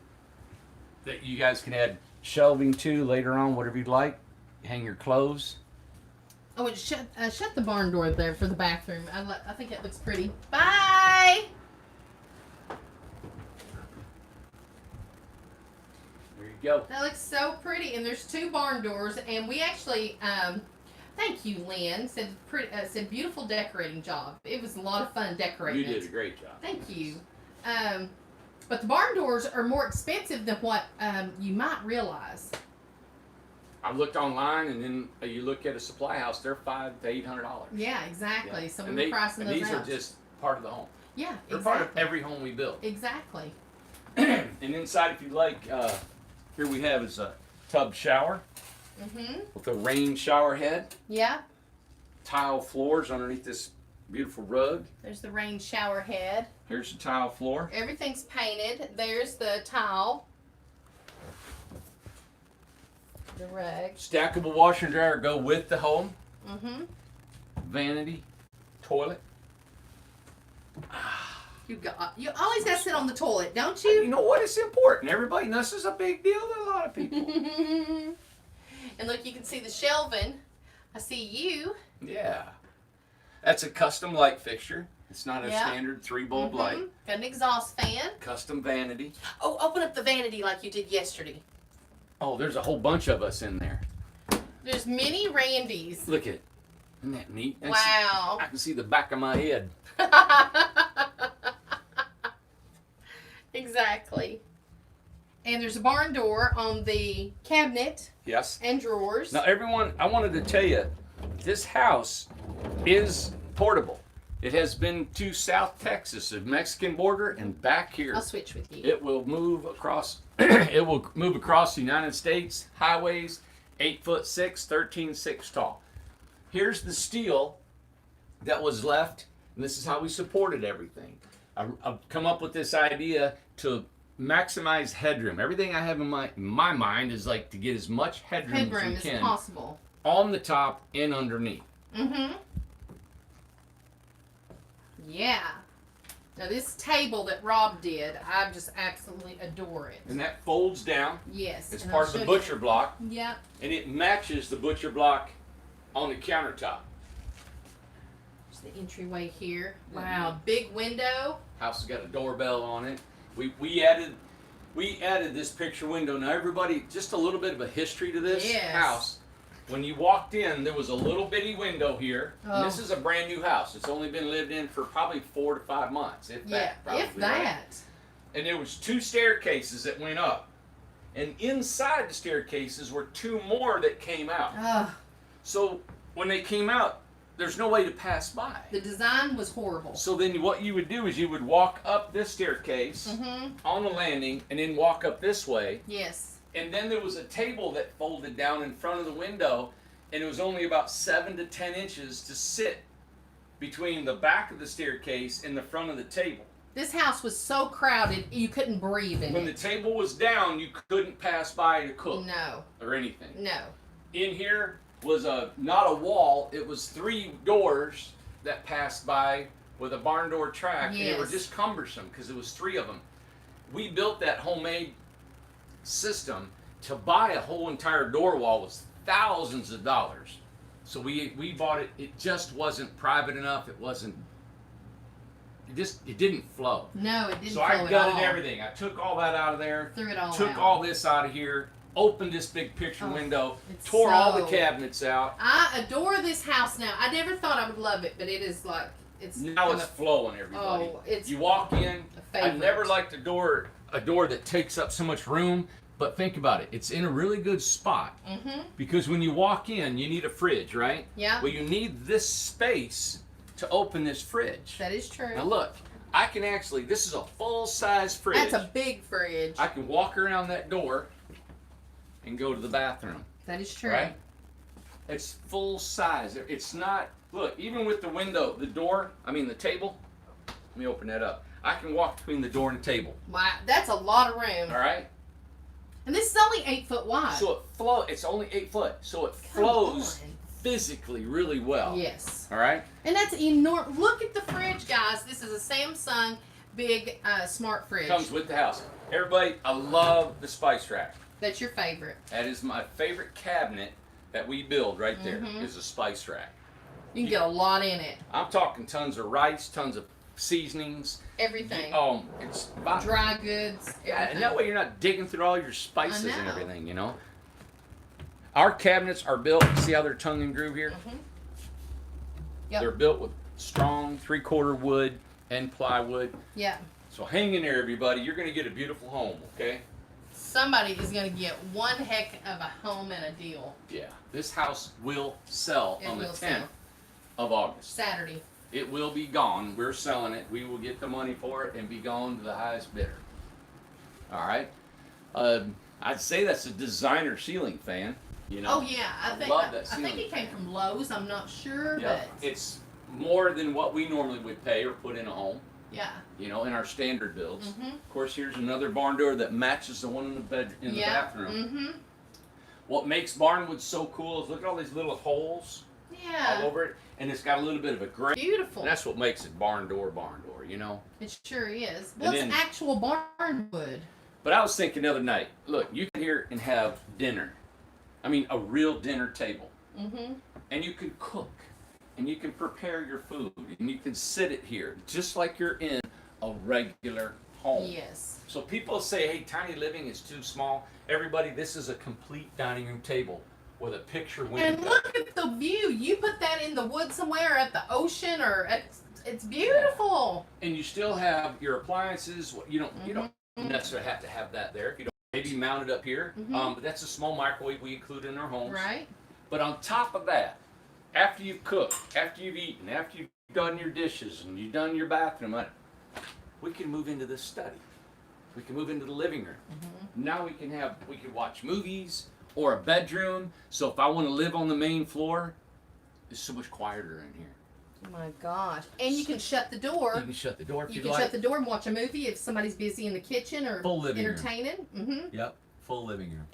Speaker 1: that you guys can add shelving to later on, whatever you'd like. Hang your clothes.
Speaker 2: Oh, and shut the barn door there for the bathroom. I think it looks pretty. Bye.
Speaker 1: There you go.
Speaker 2: That looks so pretty, and there's 2 barn doors, and we actually, thank you, Lynn. Said beautiful decorating job. It was a lot of fun decorating.
Speaker 1: You did a great job.
Speaker 2: Thank you. But the barn doors are more expensive than what you might realize.
Speaker 1: I looked online, and then you look at a supply house; they're $500 to $800.
Speaker 2: Yeah, exactly.
Speaker 1: Yeah.
Speaker 2: So
Speaker 1: And
Speaker 2: we were pricing those
Speaker 1: these
Speaker 2: out.
Speaker 1: are just part of the home.
Speaker 2: Yeah,
Speaker 1: They're
Speaker 2: exactly.
Speaker 1: part of every home we build.
Speaker 2: Exactly.
Speaker 1: And inside, if you like, here we have is a tub shower.
Speaker 2: Mm-hmm.
Speaker 1: with a rain shower head,
Speaker 2: Yeah.
Speaker 1: tile floors underneath this beautiful rug.
Speaker 2: There's the rain shower head.
Speaker 1: Here's the tile floor.
Speaker 2: Everything's painted. There's the tile. The rug.
Speaker 1: Stackable washer and dryer go with the home.
Speaker 2: Mm-hmm.
Speaker 1: Vanity, toilet.
Speaker 2: You always gotta sit on the toilet, don't
Speaker 1: You
Speaker 2: you?
Speaker 1: know what? It's important. Everybody knows this is a big deal to a lot of people.
Speaker 2: And look, you can see the shelving. I see you.
Speaker 1: Yeah. That's a custom light fixture. It's not a
Speaker 2: Yeah.
Speaker 1: standard 3-bulb light.
Speaker 2: Got an exhaust fan.
Speaker 1: Custom vanity.
Speaker 2: Oh, open up the vanity like you did yesterday.
Speaker 1: Oh, there's a whole bunch of us in there.
Speaker 2: There's many Randys.
Speaker 1: Look at it. Isn't that neat?
Speaker 2: Wow.
Speaker 1: I can see the back of my head.
Speaker 2: Exactly. And there's a barn door on the cabinet
Speaker 1: Yes.
Speaker 2: and drawers.
Speaker 1: Now, everyone, I wanted to tell you, this house is portable. It has been to South Texas, the Mexican border, and back here.
Speaker 2: I'll switch with you.
Speaker 1: It will move across. It will move across the United States highways, 8'6", 13'6" tall. Here's the steel that was left, and this is how we supported everything. I've come up with this idea to maximize headroom. Everything I have in my mind is like to get as much headroom
Speaker 2: Headroom
Speaker 1: as you
Speaker 2: is
Speaker 1: can
Speaker 2: possible.
Speaker 1: on the top and underneath.
Speaker 2: Mm-hmm. Yeah. Now this table that Rob did, I just absolutely adore it.
Speaker 1: And that folds down.
Speaker 2: Yes.
Speaker 1: It's
Speaker 2: and
Speaker 1: part
Speaker 2: I'll
Speaker 1: of the
Speaker 2: show
Speaker 1: butcher
Speaker 2: you.
Speaker 1: block,
Speaker 2: Yep.
Speaker 1: and it matches the butcher block on the countertop.
Speaker 2: There's the entryway here. Wow, big window.
Speaker 1: House has got a doorbell on it. We added this picture window. Now everybody, just a little bit of a history to this
Speaker 2: Yes.
Speaker 1: house. When you walked in, there was a little bitty window here.
Speaker 2: Oh.
Speaker 1: And this is a brand new house. It's only been lived in for probably 4 to 5 months, if
Speaker 2: Yeah,
Speaker 1: that. Probably,
Speaker 2: if
Speaker 1: right?
Speaker 2: that.
Speaker 1: And there was 2 staircases that went up, and inside the staircases were 2 more that came out.
Speaker 2: Ugh,
Speaker 1: So when they came out, there's no way to pass by.
Speaker 2: the design was horrible.
Speaker 1: So then what you would do is you would walk up this staircase
Speaker 2: Mm-hmm.
Speaker 1: on the landing and then walk up this way.
Speaker 2: Yes.
Speaker 1: And then there was a table that folded down in front of the window, and it was only about 7 to 10 inches to sit between the back of the staircase and the front of the table.
Speaker 2: This house was so crowded you couldn't breathe in
Speaker 1: When the
Speaker 2: it.
Speaker 1: table was down, you couldn't pass by to cook
Speaker 2: No.
Speaker 1: or anything.
Speaker 2: No.
Speaker 1: In here was not a wall, it was 3 doors that passed by with a barn door track, and they were
Speaker 2: Yes.
Speaker 1: just cumbersome because there was 3 of them. We built that homemade system. To buy a whole entire door wall was thousands of dollars. So we bought it. It just wasn't private enough. It didn't flow.
Speaker 2: No, it didn't
Speaker 1: So
Speaker 2: flow
Speaker 1: I
Speaker 2: at
Speaker 1: gutted
Speaker 2: all.
Speaker 1: everything. I took all that out of there.
Speaker 2: Threw it all
Speaker 1: Took
Speaker 2: out.
Speaker 1: all this out of here. Opened this big picture
Speaker 2: Oh,
Speaker 1: window.
Speaker 2: it's
Speaker 1: Tore all the
Speaker 2: so-
Speaker 1: cabinets out.
Speaker 2: I adore this house now. I never thought I would love it, but it is like it's
Speaker 1: Now it's
Speaker 2: gonna-
Speaker 1: flowing, everybody.
Speaker 2: Oh, it's
Speaker 1: you walk in.
Speaker 2: a
Speaker 1: I
Speaker 2: favorite.
Speaker 1: never liked a door that takes up so much room. But think about it. It's in a really good spot.
Speaker 2: Mm-hmm.
Speaker 1: Because when you walk in, you need a fridge, right?
Speaker 2: Yeah.
Speaker 1: Well, you need this space to open this fridge.
Speaker 2: That is true.
Speaker 1: Now look, I can actually, this is a full-size fridge.
Speaker 2: That's a big fridge.
Speaker 1: I can walk around that door and go to the bathroom,
Speaker 2: That is true.
Speaker 1: right? It's full size. It's not, look, even with the window, the table, let me open that up. I can walk between the door and the table,
Speaker 2: Wow, that's a lot of room.
Speaker 1: all right?
Speaker 2: And this is only 8 foot wide.
Speaker 1: So it's only 8 foot, so it
Speaker 2: Come
Speaker 1: flows
Speaker 2: on.
Speaker 1: physically really well.
Speaker 2: Yes.
Speaker 1: All right?
Speaker 2: And that's enormous. Look at the fridge, guys. This is a Samsung big smart fridge.
Speaker 1: Comes with the house. Everybody, I love the spice rack.
Speaker 2: That's your favorite.
Speaker 1: That is my favorite cabinet that we build right there.
Speaker 2: Mhm.
Speaker 1: Is a spice rack.
Speaker 2: You can get a lot in it.
Speaker 1: I'm talking tons of rice, tons of seasonings.
Speaker 2: Everything.
Speaker 1: It's about
Speaker 2: Dry goods.
Speaker 1: Yeah,
Speaker 2: Everything.
Speaker 1: and that way you're not digging through all your spices and
Speaker 2: know.
Speaker 1: everything, you know. Our cabinets are built. See how they're tongue and groove here?
Speaker 2: Mhm. Yep.
Speaker 1: They're built with strong 3/4 wood and plywood.
Speaker 2: Yeah.
Speaker 1: So hang in there, everybody. You're going to get a beautiful home, okay?
Speaker 2: Somebody is going to get one heck of a home and a deal.
Speaker 1: Yeah. This house will sell
Speaker 2: It
Speaker 1: on the
Speaker 2: will
Speaker 1: 10th
Speaker 2: sell.
Speaker 1: of August.
Speaker 2: Saturday.
Speaker 1: It will be gone. We're selling it. We will get the money for it and be gone to the highest bidder. All right. I'd say that's a designer ceiling fan. You know?
Speaker 2: Oh yeah, I think
Speaker 1: love that
Speaker 2: I think
Speaker 1: ceiling
Speaker 2: it came
Speaker 1: fan.
Speaker 2: from Lowe's. I'm not sure,
Speaker 1: Yeah,
Speaker 2: but
Speaker 1: it's more than what we normally would pay or put in a home.
Speaker 2: yeah.
Speaker 1: You know, in our standard builds.
Speaker 2: Mhm.
Speaker 1: Of course, here's another barn door that matches the one in the bathroom.
Speaker 2: Mhm.
Speaker 1: What makes barnwood so cool is look at all these little holes
Speaker 2: Yeah.
Speaker 1: all over it, and it's got a little bit of a gray.
Speaker 2: Beautiful.
Speaker 1: And that's what makes it barn door, you know.
Speaker 2: It sure is. Well,
Speaker 1: And
Speaker 2: it's
Speaker 1: then-
Speaker 2: actual barn wood.
Speaker 1: But I was thinking the other night, look, you can here and have dinner. I mean, a real dinner table.
Speaker 2: Mhm.
Speaker 1: And you can cook, and you can prepare your food, and you can sit it here, just like you're in a regular home.
Speaker 2: Yes.
Speaker 1: So people say, hey, tiny living is too small. Everybody, this is a complete dining room table with a picture window.
Speaker 2: And look at the view. You put that in the woods somewhere, at the ocean, or it's beautiful.
Speaker 1: And you still have your appliances. You don't necessarily have to have that there. If you don't, maybe mount it up here. But that's a small microwave we include in our homes.
Speaker 2: Right.
Speaker 1: But on top of that, after you've cooked, after you've eaten, after you've done your dishes and you've done your bathroom, we can move into this study. We can move into the living room. Now we can watch movies or a bedroom. So if I want to live on the main floor, it's so much quieter in here.
Speaker 2: Oh my gosh. And you can shut the door.
Speaker 1: You can shut the door if
Speaker 2: You
Speaker 1: you'd
Speaker 2: can
Speaker 1: like.
Speaker 2: shut the door and watch a movie if somebody's busy in the kitchen or
Speaker 1: Full living room.
Speaker 2: entertaining. Mm-hmm.
Speaker 1: Yep, full living room.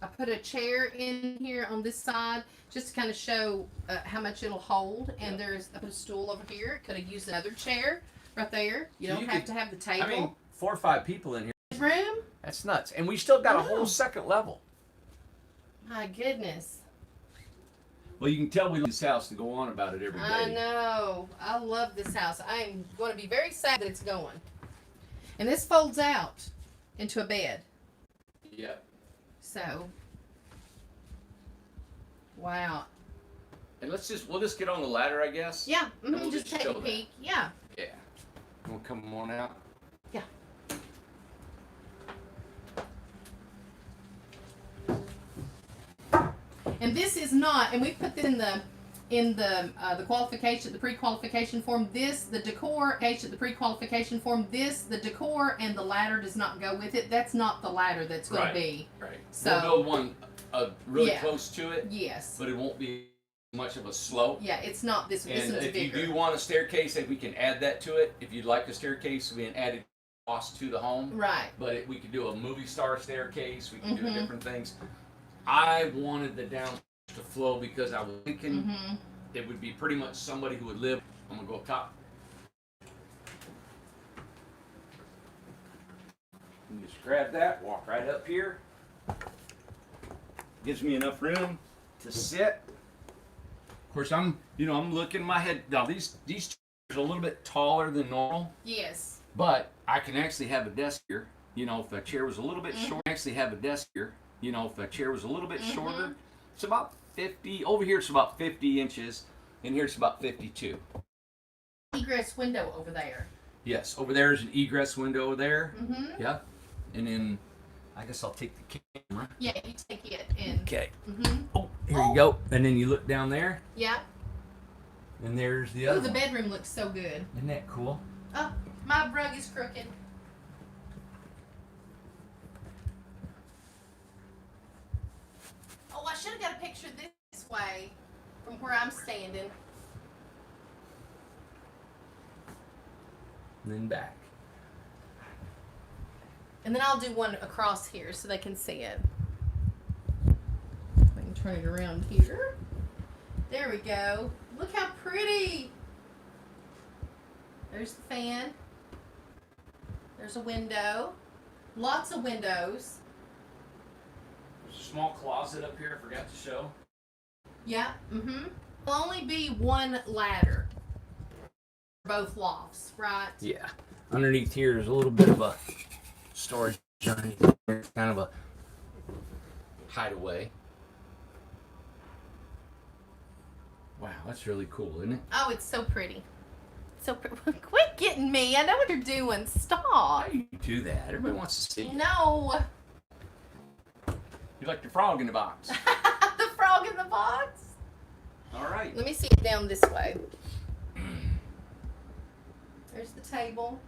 Speaker 2: I put a chair in here on this side just to kind of show how much it'll hold. And I put a stool over here. Could have used another chair right there. You
Speaker 1: So
Speaker 2: don't
Speaker 1: you
Speaker 2: have
Speaker 1: could-
Speaker 2: to have the table.
Speaker 1: I mean, 4 or 5 people in here.
Speaker 2: Room?
Speaker 1: That's nuts. And we still got a
Speaker 2: Wow.
Speaker 1: whole second level.
Speaker 2: My goodness.
Speaker 1: Well, you can tell we love this house to go on about it every day.
Speaker 2: I know. I love this house. I'm going to be very sad that it's going. And this folds out into a bed.
Speaker 1: Yep.
Speaker 2: So, wow.
Speaker 1: And we'll just get on the ladder, I guess.
Speaker 2: Yeah,
Speaker 1: And we'll
Speaker 2: just take
Speaker 1: show
Speaker 2: a
Speaker 1: that.
Speaker 2: peek. Yeah.
Speaker 1: Yeah. We'll come on out.
Speaker 2: Yeah. And this is not, and we put this in the qualification, the pre-qualification form. The decor, the pre-qualification form. The decor and the ladder does not go with it. That's not the ladder that's going
Speaker 1: Right.
Speaker 2: to be.
Speaker 1: Right.
Speaker 2: So-
Speaker 1: we'll build one really
Speaker 2: Yeah.
Speaker 1: close to it,
Speaker 2: Yes.
Speaker 1: but it won't be much of a slope.
Speaker 2: Yeah, it's not this. This
Speaker 1: And
Speaker 2: one's
Speaker 1: if you
Speaker 2: bigger.
Speaker 1: do want a staircase, then we can add that to it. If you'd like a staircase, we can add it cost to the home.
Speaker 2: Right.
Speaker 1: But we could do a movie star staircase. We can do
Speaker 2: Mhm.
Speaker 1: different things. I wanted the down to flow because I was thinking
Speaker 2: Mm-hmm.
Speaker 1: it would be pretty much somebody who would live. I'm gonna go up top. You just grab that, walk right up here. Gives me enough room to sit. Of course, I'm looking my head. Now these chairs are a little bit taller than normal,
Speaker 2: Yes.
Speaker 1: but I can actually have a desk here. You know, if the chair was a little bit short, actually have a desk here. You know, if the chair was a little bit shorter, it's about 50. Over here, it's about 50 inches, and here's about 52.
Speaker 2: Egress window over there.
Speaker 1: Yes, over there is an egress window over there.
Speaker 2: Mm-hmm.
Speaker 1: Yep. And then I guess I'll take the camera.
Speaker 2: Yeah, you take it in.
Speaker 1: Okay.
Speaker 2: Mm-hmm.
Speaker 1: Oh, here you go. And then you look down there,
Speaker 2: Yeah.
Speaker 1: and there's the
Speaker 2: Oh,
Speaker 1: other
Speaker 2: the
Speaker 1: one.
Speaker 2: bedroom looks so good.
Speaker 1: Isn't that cool?
Speaker 2: Oh, my rug is crooked. Oh, I should have got a picture this way from where I'm standing.
Speaker 1: And then back.
Speaker 2: And then I'll do one across here so they can see it. I can turn it around here. There we go. Look how pretty. There's the fan. There's a window. Lots of windows.
Speaker 1: There's a small closet up here I forgot to show.
Speaker 2: Yeah. Mm-hmm. There'll only be one ladder for both lofts, right?
Speaker 1: Yeah. Underneath here is a little bit of a storage underneath. It's kind of a hideaway. Wow, that's really cool, isn't it?
Speaker 2: Oh, it's so pretty. So quit getting me. I know what you're doing. Stop.
Speaker 1: How do you do that? Everybody wants to see you.
Speaker 2: No.
Speaker 1: You like the frog in the box.
Speaker 2: The frog in the box.
Speaker 1: All right.
Speaker 2: Let me see it down this way. There's the table.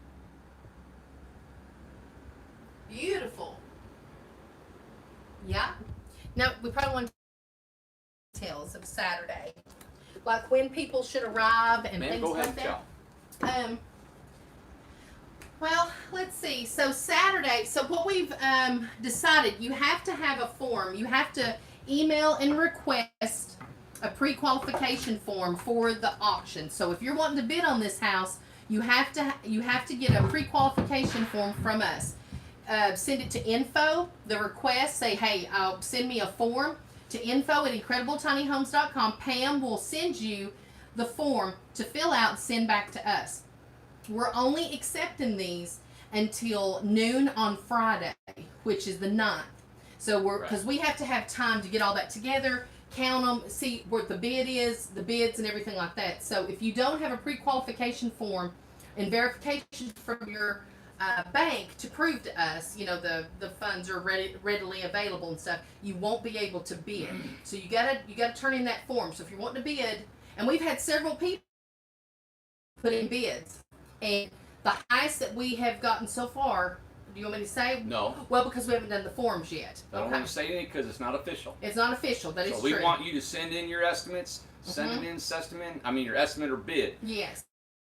Speaker 2: Beautiful. Yeah. No, we probably want details of Saturday, like when people should arrive and
Speaker 1: Man,
Speaker 2: things
Speaker 1: go
Speaker 2: like
Speaker 1: ahead,
Speaker 2: that.
Speaker 1: y'all.
Speaker 2: Well, let's see. So Saturday. So what we've decided, you have to have a form. You have to email and request a pre-qualification form for the auction. So if you're wanting to bid on this house, you have to get a pre-qualification form from us. Send it to info. The request, say, hey, send me a form to info@incredibletinyhomes.com. Pam will send you the form to fill out and send back to us. We're only accepting these until noon on Friday, which is the 9th. So because we have to have time to get all that together, count them, see what the bid is, the bids and everything like that. So if you don't have a pre-qualification form and verification from your bank to prove to us, the funds are readily available and stuff, you won't be able to bid. So you gotta turn in that form. So if you're wanting to bid, and we've had several people put in bids, and the highest that we have gotten so far, do you want me to say?
Speaker 1: No.
Speaker 2: Well, because we haven't done the forms yet.
Speaker 1: I don't want to say anything because it's not official.
Speaker 2: It's not official. That is
Speaker 1: so
Speaker 2: true.
Speaker 1: we want you to send in your estimates. Send your estimate or bid.
Speaker 2: Yes.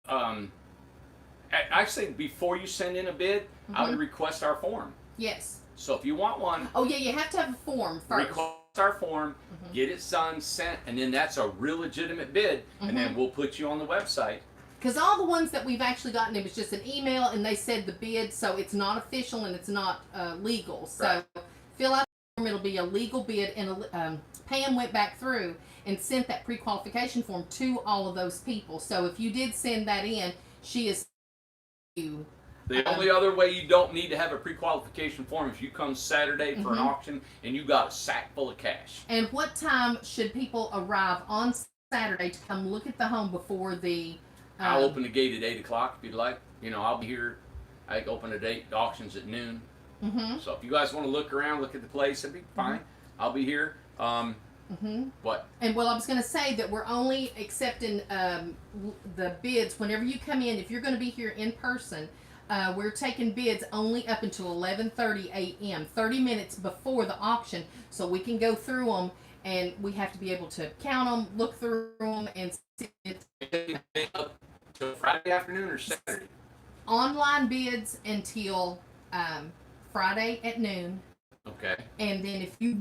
Speaker 1: I say before you send in a bid, I would request our form.
Speaker 2: Yes.
Speaker 1: So if you want one,
Speaker 2: oh yeah, you have to have a form first.
Speaker 1: Request our form, get it signed, sent, and then that's a real legitimate bid, and then we'll put you on the website.
Speaker 2: Because all the ones that we've actually gotten, it was just an email, and they said the bid, so it's not official and it's not legal. So fill out the form; it'll be a legal bid. And Pam went back through and sent that pre-qualification form to all of those people. So if you did send that in, she is you.
Speaker 1: The only other way you don't need to have a pre-qualification form is you come Saturday for an auction and you got a sack full of cash.
Speaker 2: And what time should people arrive on Saturday to come look at the home before the?
Speaker 1: I'll open the gate at 8 o'clock if you'd like. I'll be here. I open the auctions at noon. So if you guys want to look around, look at the place, it'd be fine. I'll be here. What?
Speaker 2: And well, I was going to say that we're only accepting the bids whenever you come in. If you're going to be here in person, we're taking bids only up until 11:30 a.m., 30 minutes before the auction, so we can go through them, and we have to be able to count them, look through them, and see it.
Speaker 1: Till Friday afternoon or Saturday?
Speaker 2: Online bids until Friday at noon.
Speaker 1: Okay.
Speaker 2: And then if you're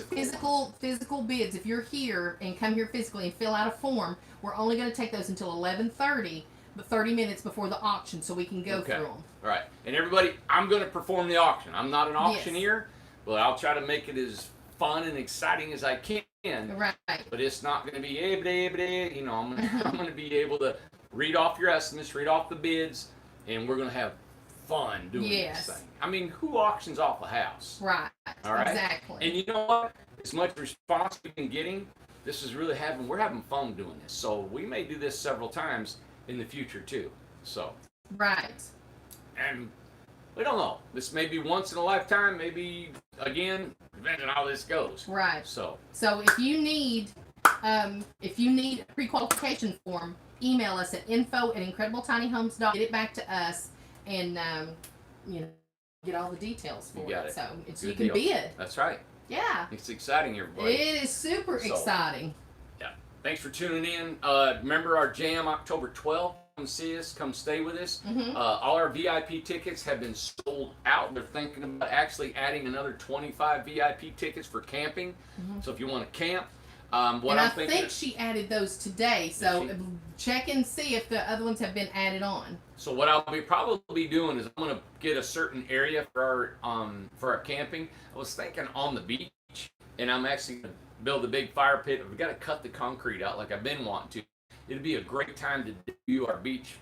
Speaker 2: physical bids, if you're here and come here physically and fill out a form, we're only going to take those until 11:30, but 30 minutes before the auction, so we can go through them.
Speaker 1: All right. And everybody, I'm going to perform the auction. I'm not an auctioneer, but I'll try to make it as fun and exciting as I can.
Speaker 2: Right.
Speaker 1: But it's not going to be I'm going to be able to read off your estimates, read off the bids, and we're going to have fun doing this thing. I mean, who auctions off a house?
Speaker 2: Right.
Speaker 1: All right.
Speaker 2: Exactly.
Speaker 1: And you know what? As much response we've been getting, this is really we're having fun doing this. So we may do this several times in the future too. So.
Speaker 2: Right.
Speaker 1: And we don't know. This may be once in a lifetime, maybe again, depending on how this goes.
Speaker 2: Right.
Speaker 1: So
Speaker 2: if you need a pre-qualification form, email us at info@incredibletinyhomes.com. Get it back to us, and get all the details for it. So you can bid.
Speaker 1: That's right.
Speaker 2: Yeah.
Speaker 1: It's exciting, everybody.
Speaker 2: It is super exciting.
Speaker 1: Yeah. Thanks for tuning in. Remember our jam October 12th. Come see us. Come stay with us. All our VIP tickets have been sold out. They're thinking about actually adding another 25 VIP tickets for camping. So if you want to camp,
Speaker 2: I think she added those today. So check and see if the other ones have been added on.
Speaker 1: So what I'll be probably doing is I'm going to get a certain area for our camping. I was thinking on the beach, and I'm actually going to build a big fire pit. We've got to cut the concrete out like I've been wanting to. It'd be a great time to do our beach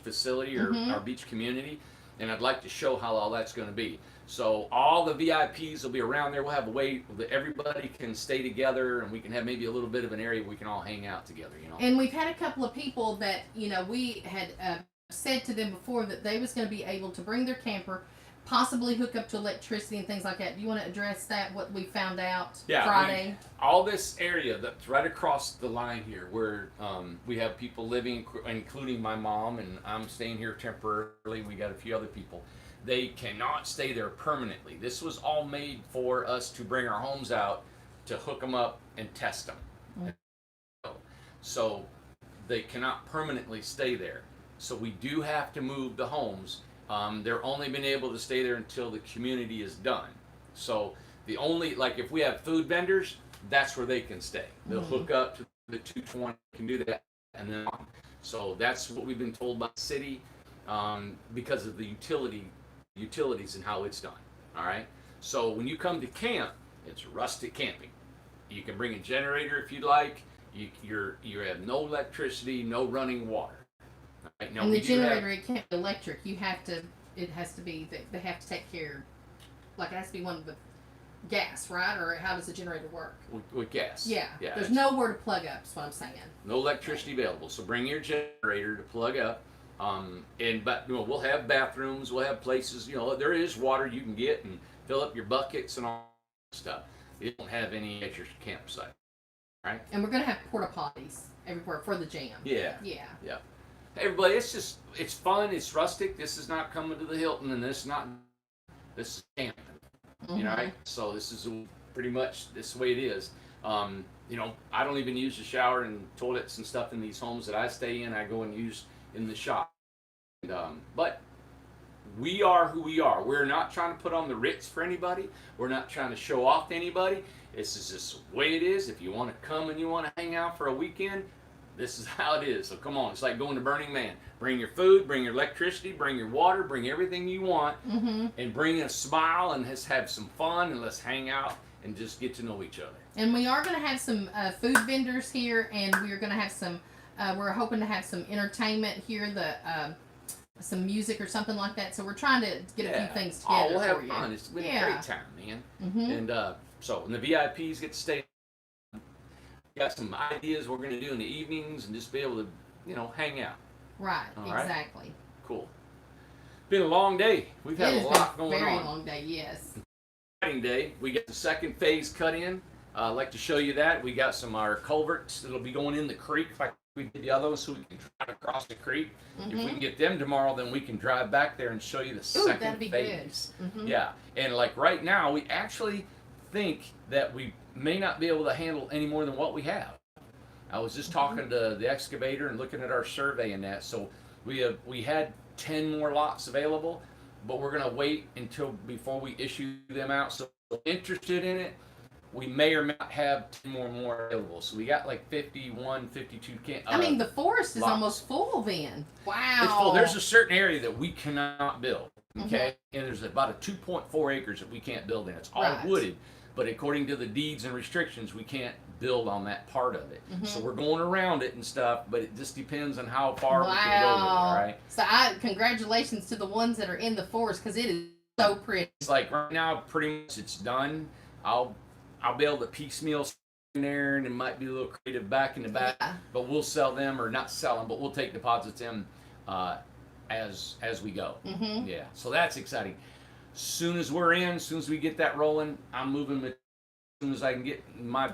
Speaker 1: facility or our beach community, and I'd like to show how all that's going to be. So all the VIPs will be around there. We'll have a way that everybody can stay together, and we can have maybe a little bit of an area we can all hang out together.
Speaker 2: And we've had a couple of people that we had said to them before that they was going to be able to bring their camper, possibly hook up to electricity and things like that. Do you want to address that? What we found out Friday?
Speaker 1: All this area that's right across the line here, where we have people living, including my mom, and I'm staying here temporarily. We got a few other people. they cannot stay there permanently. This was all made for us to bring our homes out to hook them up and test them. So they cannot permanently stay there. So we do have to move the homes. They're only been able to stay there until the community is done. So the only, like if we have food vendors, that's where they can stay. They'll hook up to the 220, can do that, and then on. So that's what we've been told by the city because of the utilities and how it's done. All right. So when you come to camp, it's rustic camping. You can bring a generator if you'd like. You have no electricity, no running water. Right? Now,
Speaker 2: And the generator, it can't be electric. It has to be, they have to take care, like it has to be one with gas, right? Or how does the generator work?
Speaker 1: With gas.
Speaker 2: Yeah.
Speaker 1: Yeah.
Speaker 2: There's nowhere to plug up, is what I'm saying.
Speaker 1: No electricity available. So bring your generator to plug up. But we'll have bathrooms, we'll have places, there is water you can get and fill up your buckets and all that stuff. You don't have any at your campsite. Right?
Speaker 2: And we're going to have porta potties everywhere for the jam.
Speaker 1: Yeah.
Speaker 2: Yeah.
Speaker 1: Yeah. Hey, everybody, it's fun, it's rustic. This is not coming to the Hilton, and this is camping. Right? So this is pretty much this way it is. I don't even use the shower and toilets and stuff in these homes that I stay in. I go and use in the shop. But we are who we are. We're not trying to put on the Ritz for anybody. We're not trying to show off to anybody. This is just the way it is. If you want to come and you want to hang out for a weekend, this is how it is. So come on. It's like going to Burning Man. Bring your food, bring your electricity, bring your water, bring everything you want, and bring a smile and let's have some fun and let's hang out and just get to know each other.
Speaker 2: And we are going to have some food vendors here, and we are going to have some, we're hoping to have some entertainment here, some music or something like that. So we're trying to get a few things together.
Speaker 1: We'll have
Speaker 2: for
Speaker 1: fun.
Speaker 2: you.
Speaker 1: It's been a great time, man. And and the VIPs get to stay. We got some ideas we're going to do in the evenings and just be able to, hang out.
Speaker 2: Right,
Speaker 1: All right.
Speaker 2: exactly.
Speaker 1: Cool. Been a long day. We've had a lot going on.
Speaker 2: Very long day, yes.
Speaker 1: Exciting day. We got the second phase cut in. I'd like to show you that. We got our culverts that'll be going in the creek like we did the other ones, so we can drive across the creek. If we can get them tomorrow, then we can drive back there and show you the second
Speaker 2: that'd be
Speaker 1: phase.
Speaker 2: good.
Speaker 1: Yeah, and like right now, we actually think that we may not be able to handle any more than what we have. I was just talking to the excavator and looking at our survey and that. So we had 10 more lots available, but we're gonna wait until before we issue them out. So if you're interested in it, we may or may not have 10 more available. So we got like 51, 52
Speaker 2: I mean, the forest is
Speaker 1: lots.
Speaker 2: almost full then. Wow.
Speaker 1: It's full. There's a certain area that we cannot build, okay? And there's about a 2.4 acres that we can't build in. It's all wooded, but according to the deeds and restrictions, we can't build on that part of it. So we're going around it and stuff, but it just depends on how far we can go with it, all right?
Speaker 2: So congratulations to the ones that are in the forest, because it is so pretty.
Speaker 1: It's like right now, pretty much it's done. I'll be able to piecemeal in there, and it might be a little creative back in the back, but we'll sell them, or not sell them, but we'll take deposits in as we go. Yeah, so that's exciting. Soon as we're in, soon as we get that rolling, I'm moving as soon as I can get my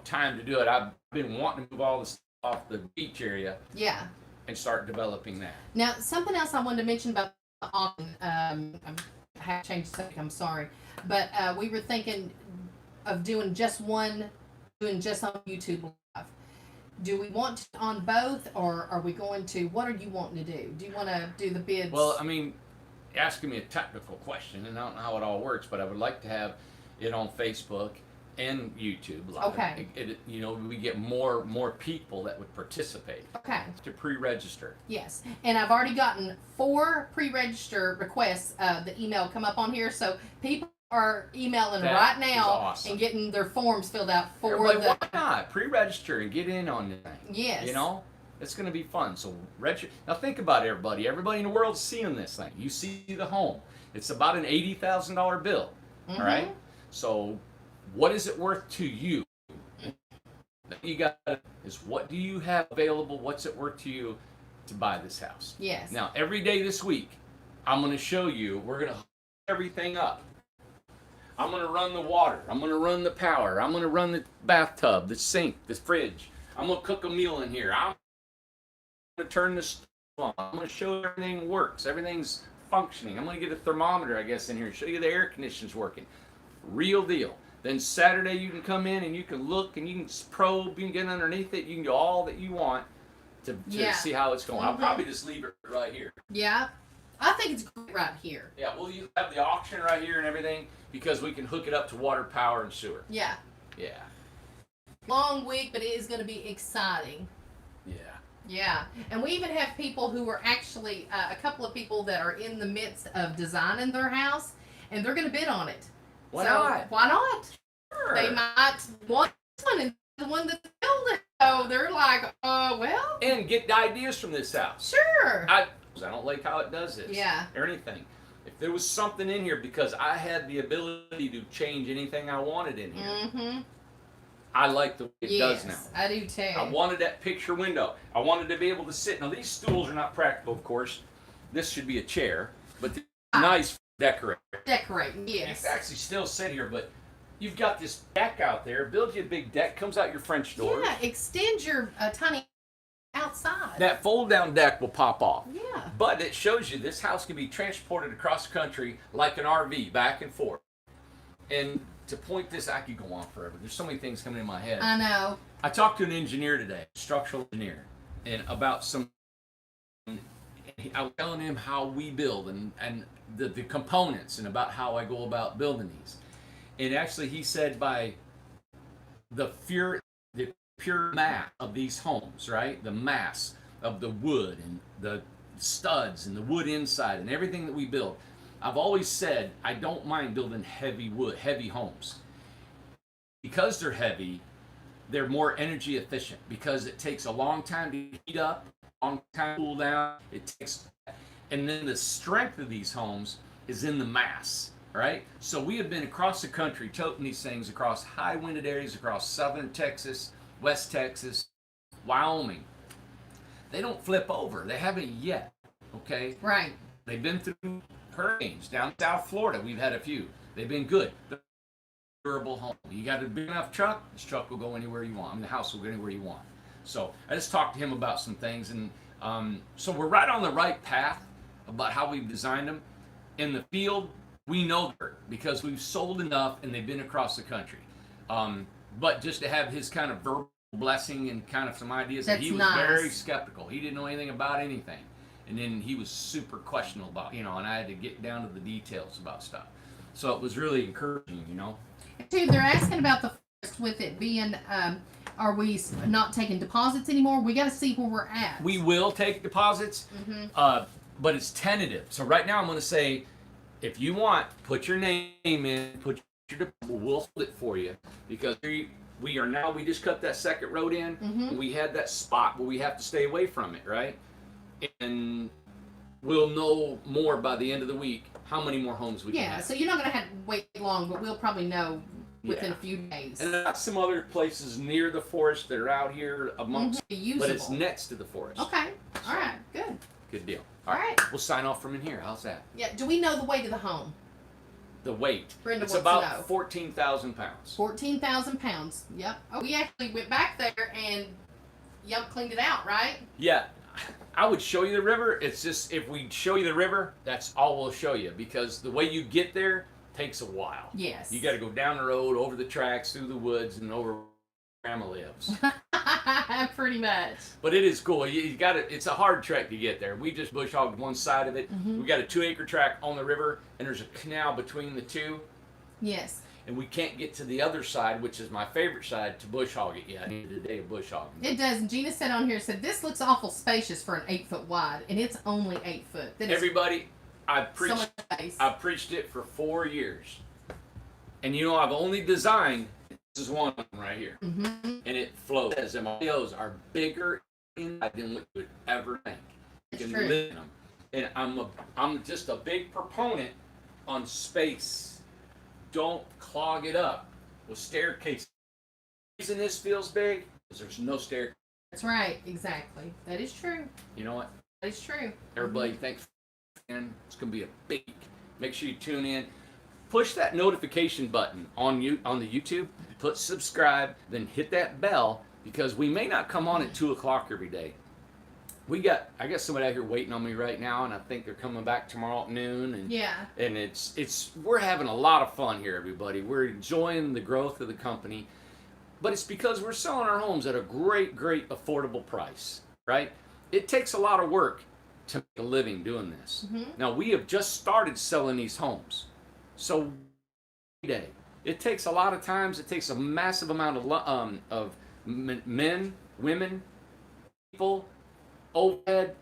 Speaker 1: time to do it. I've been wanting to move all this stuff off the beach area.
Speaker 2: Yeah.
Speaker 1: And start developing that.
Speaker 2: Now, something else I wanted to mention about the auction, I have changed the subject, I'm sorry, but we were thinking of doing just on YouTube Live. Do we want to on both, or are we going to, what are you wanting to do? Do you want to do the bids?
Speaker 1: Well, I mean, asking me a technical question, and I don't know how it all works, but I would like to have it on Facebook and YouTube Live.
Speaker 2: Okay.
Speaker 1: We get more people that would participate.
Speaker 2: Okay.
Speaker 1: To pre-register.
Speaker 2: Yes, and I've already gotten 4 pre-register requests. The email come up on here, so people are emailing right now and getting their forms filled out for
Speaker 1: Why not pre-register and get in on the thing?
Speaker 2: Yes.
Speaker 1: It's going to be fun. So register. Now think about it, everybody. Everybody in the world's seeing this thing. You see the home. It's about an $80,000 bill. All right. So what is it worth to you? You got is what do you have available? What's it worth to you to buy this house?
Speaker 2: Yes.
Speaker 1: Now every day this week, I'm going to show you. We're going to hook everything up. I'm going to run the water. I'm going to run the power. I'm going to run the bathtub, the sink, the fridge. I'm going to cook a meal in here. I'm going to turn the stove on. I'm going to show everything works. Everything's functioning. I'm going to get a thermometer, I guess, in here and show you the air conditioning's working. Real deal. Then Saturday you can come in and you can look and you can probe, you can get underneath it, you can do all that you want to see how it's going. I'll probably just leave it right here.
Speaker 2: Yeah. I think it's great right here.
Speaker 1: Yeah, well, you have the auction right here and everything because we can hook it up to water, power, and sewer.
Speaker 2: Yeah.
Speaker 1: Yeah.
Speaker 2: Long week, but it is going to be exciting.
Speaker 1: Yeah.
Speaker 2: Yeah, and we even have people who are actually, a couple of people that are in the midst of designing their house, and they're going to bid on it.
Speaker 1: Why not?
Speaker 2: Why not?
Speaker 1: Sure.
Speaker 2: They might want this one and the one that's building. So they're like, well.
Speaker 1: And get ideas from this house.
Speaker 2: Sure.
Speaker 1: I don't like how it does this.
Speaker 2: Yeah.
Speaker 1: Or anything. If there was something in here, because I had the ability to change anything I wanted in here.
Speaker 2: Mm-hmm.
Speaker 1: I like the way it does now.
Speaker 2: I do too.
Speaker 1: I wanted that picture window. I wanted to be able to sit. Now these stools are not practical, of course. This should be a chair, but they're nice for decorating.
Speaker 2: Decorating, yes.
Speaker 1: You can actually still sit here, but you've got this deck out there. Build you a big deck. Comes out your French door.
Speaker 2: Yeah, extend your tiny outside.
Speaker 1: That fold-down deck will pop off.
Speaker 2: Yeah.
Speaker 1: But it shows you this house can be transported across the country like an RV, back and forth. And to point this, I could go on forever. There's so many things coming in my head.
Speaker 2: I know.
Speaker 1: I talked to an engineer today, structural engineer, and about I was telling him how we build and the components and about how I go about building these. And actually, he said by the pure mass of these homes, right? The mass of the wood and the studs and the wood inside and everything that we build. I've always said I don't mind building heavy homes. Because they're heavy, they're more energy efficient because it takes a long time to heat up, a long time to cool down. And then the strength of these homes is in the mass, right? So we have been across the country toting these things across high winded areas across southern Texas, West Texas, Wyoming. They don't flip over. They haven't yet, okay?
Speaker 2: Right.
Speaker 1: They've been through hurricanes down South Florida. We've had a few. They've been good. Durable home. You got a big enough truck, this truck will go anywhere you want. I mean, the house will go anywhere you want. So I just talked to him about some things, and so we're right on the right path about how we've designed them. In the field, we know because we've sold enough and they've been across the country. But just to have his kind of verbal blessing and kind of some ideas,
Speaker 2: That's
Speaker 1: he was
Speaker 2: nice.
Speaker 1: very skeptical. He didn't know anything about anything. And then he was super questionable about, and I had to get down to the details about stuff. So it was really encouraging,
Speaker 2: Too, they're asking about the first with it being, are we not taking deposits anymore? We got to see where we're at.
Speaker 1: We will take deposits, but it's tentative. So right now I'm going to say, if you want, put your name in, put your deposit, we'll hold it for you because we just cut that second road in. And we had that spot where we have to stay away from it, right? And we'll know more by the end of the week how many more homes we can have.
Speaker 2: So you're not going to have to wait long, but we'll probably know within a few days.
Speaker 1: And there are some other places near the forest that are out here amongst,
Speaker 2: Usable.
Speaker 1: but it's next to the forest.
Speaker 2: Okay. All right. Good.
Speaker 1: Good deal.
Speaker 2: All right.
Speaker 1: We'll sign off from in here. How's that?
Speaker 2: Yeah. Do we know the weight of the home?
Speaker 1: The weight.
Speaker 2: Brenda
Speaker 1: It's
Speaker 2: wants to know.
Speaker 1: about 14,000 pounds.
Speaker 2: 14,000 pounds. Yep. Oh, we actually went back there and cleaned it out, right?
Speaker 1: Yeah. I would show you the river. It's just, if we show you the river, that's all we'll show you because the way you get there takes a while.
Speaker 2: Yes.
Speaker 1: You got to go down the road, over the tracks, through the woods, and over where Grandma lives.
Speaker 2: Pretty much.
Speaker 1: But it is cool. You got it. It's a hard trek to get there. We just bush hogged one side of it. We got a 2-acre tract on the river, and there's a canal between the two.
Speaker 2: Yes.
Speaker 1: And we can't get to the other side, which is my favorite side, to bush hog it yet. I needed a day of bush hogging.
Speaker 2: It does. And Gina said on here, this looks awful spacious for an 8 foot wide, and it's only 8 foot. That is
Speaker 1: Everybody, I've
Speaker 2: so
Speaker 1: preached.
Speaker 2: much space.
Speaker 1: I've preached it for 4 years, and I've only designed. This is one of them right here, and it flows. And my videos are bigger inside than what you would ever think. You
Speaker 2: It's
Speaker 1: can
Speaker 2: true.
Speaker 1: live in them, and I'm just a big proponent on space. Don't clog it up with staircases. The reason this feels big is there's no staircase.
Speaker 2: That's right. Exactly. That is true.
Speaker 1: You know what?
Speaker 2: That is true.
Speaker 1: Everybody, thanks. And it's going to be a big. Make sure you tune in. Push that notification button on the YouTube. Put subscribe. Then hit that bell because we may not come on at 2 o'clock every day. I got somebody out here waiting on me right now, and I think they're coming back tomorrow at noon. And
Speaker 2: Yeah.
Speaker 1: and we're having a lot of fun here, everybody. We're enjoying the growth of the company, but it's because we're selling our homes at a great affordable price, right? It takes a lot of work to make a living doing this. Now we have just started selling these homes, so day. It takes a lot of times. It takes a massive amount of men, women, people, overhead.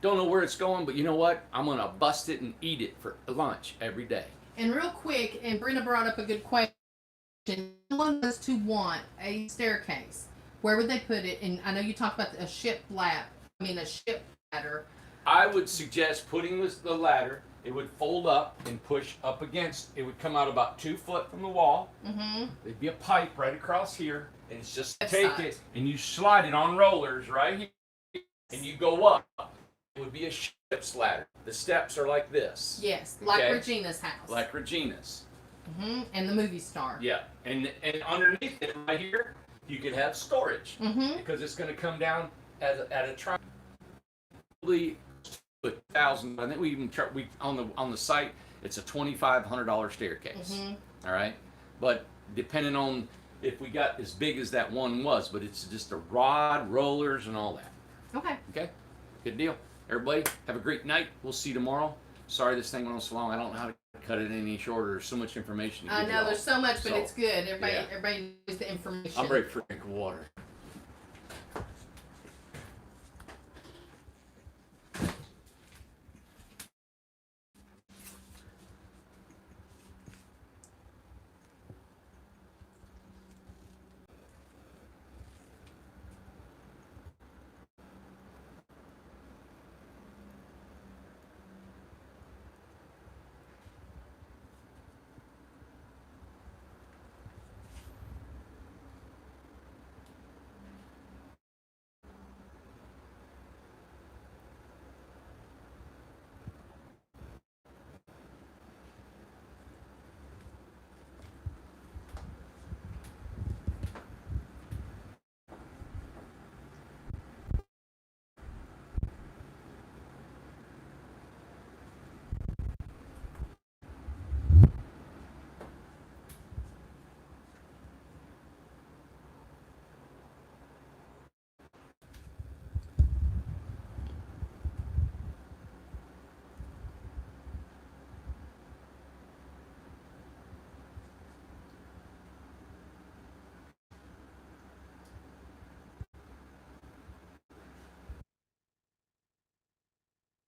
Speaker 1: Don't know where it's going, but you know what? I'm gonna bust it and eat it for lunch every day.
Speaker 2: And real quick, and Brenda brought up a good question. Someone was to want a staircase. Where would they put it? And I know you talked about a ship ladder.
Speaker 1: I would suggest putting the ladder. It would fold up and push up against. It would come out about 2 foot from the wall. There'd be a pipe right across here, and it's just take it and you slide it on rollers right here, and you go up. It would be a ship's ladder. The steps are like this.
Speaker 2: Yes, like
Speaker 1: Okay.
Speaker 2: Regina's house.
Speaker 1: Like Regina's.
Speaker 2: And the movie star.
Speaker 1: Yeah, and underneath it right here, you could have storage because it's going to come down at a triangle. Probably $1,000. I think we on the site. It's a $2,500 staircase. All right, but depending on if we got as big as that one was, but it's just a rod, rollers, and all that.
Speaker 2: Okay.
Speaker 1: Okay, good deal. Everybody, have a great night. We'll see you tomorrow. Sorry this thing went on so long. I don't know how to cut it any shorter. There's so much information.
Speaker 2: I know there's so much, but
Speaker 1: So,
Speaker 2: it's good.
Speaker 1: yeah.
Speaker 2: Everybody knows the information.
Speaker 1: I'm ready for a drink of water.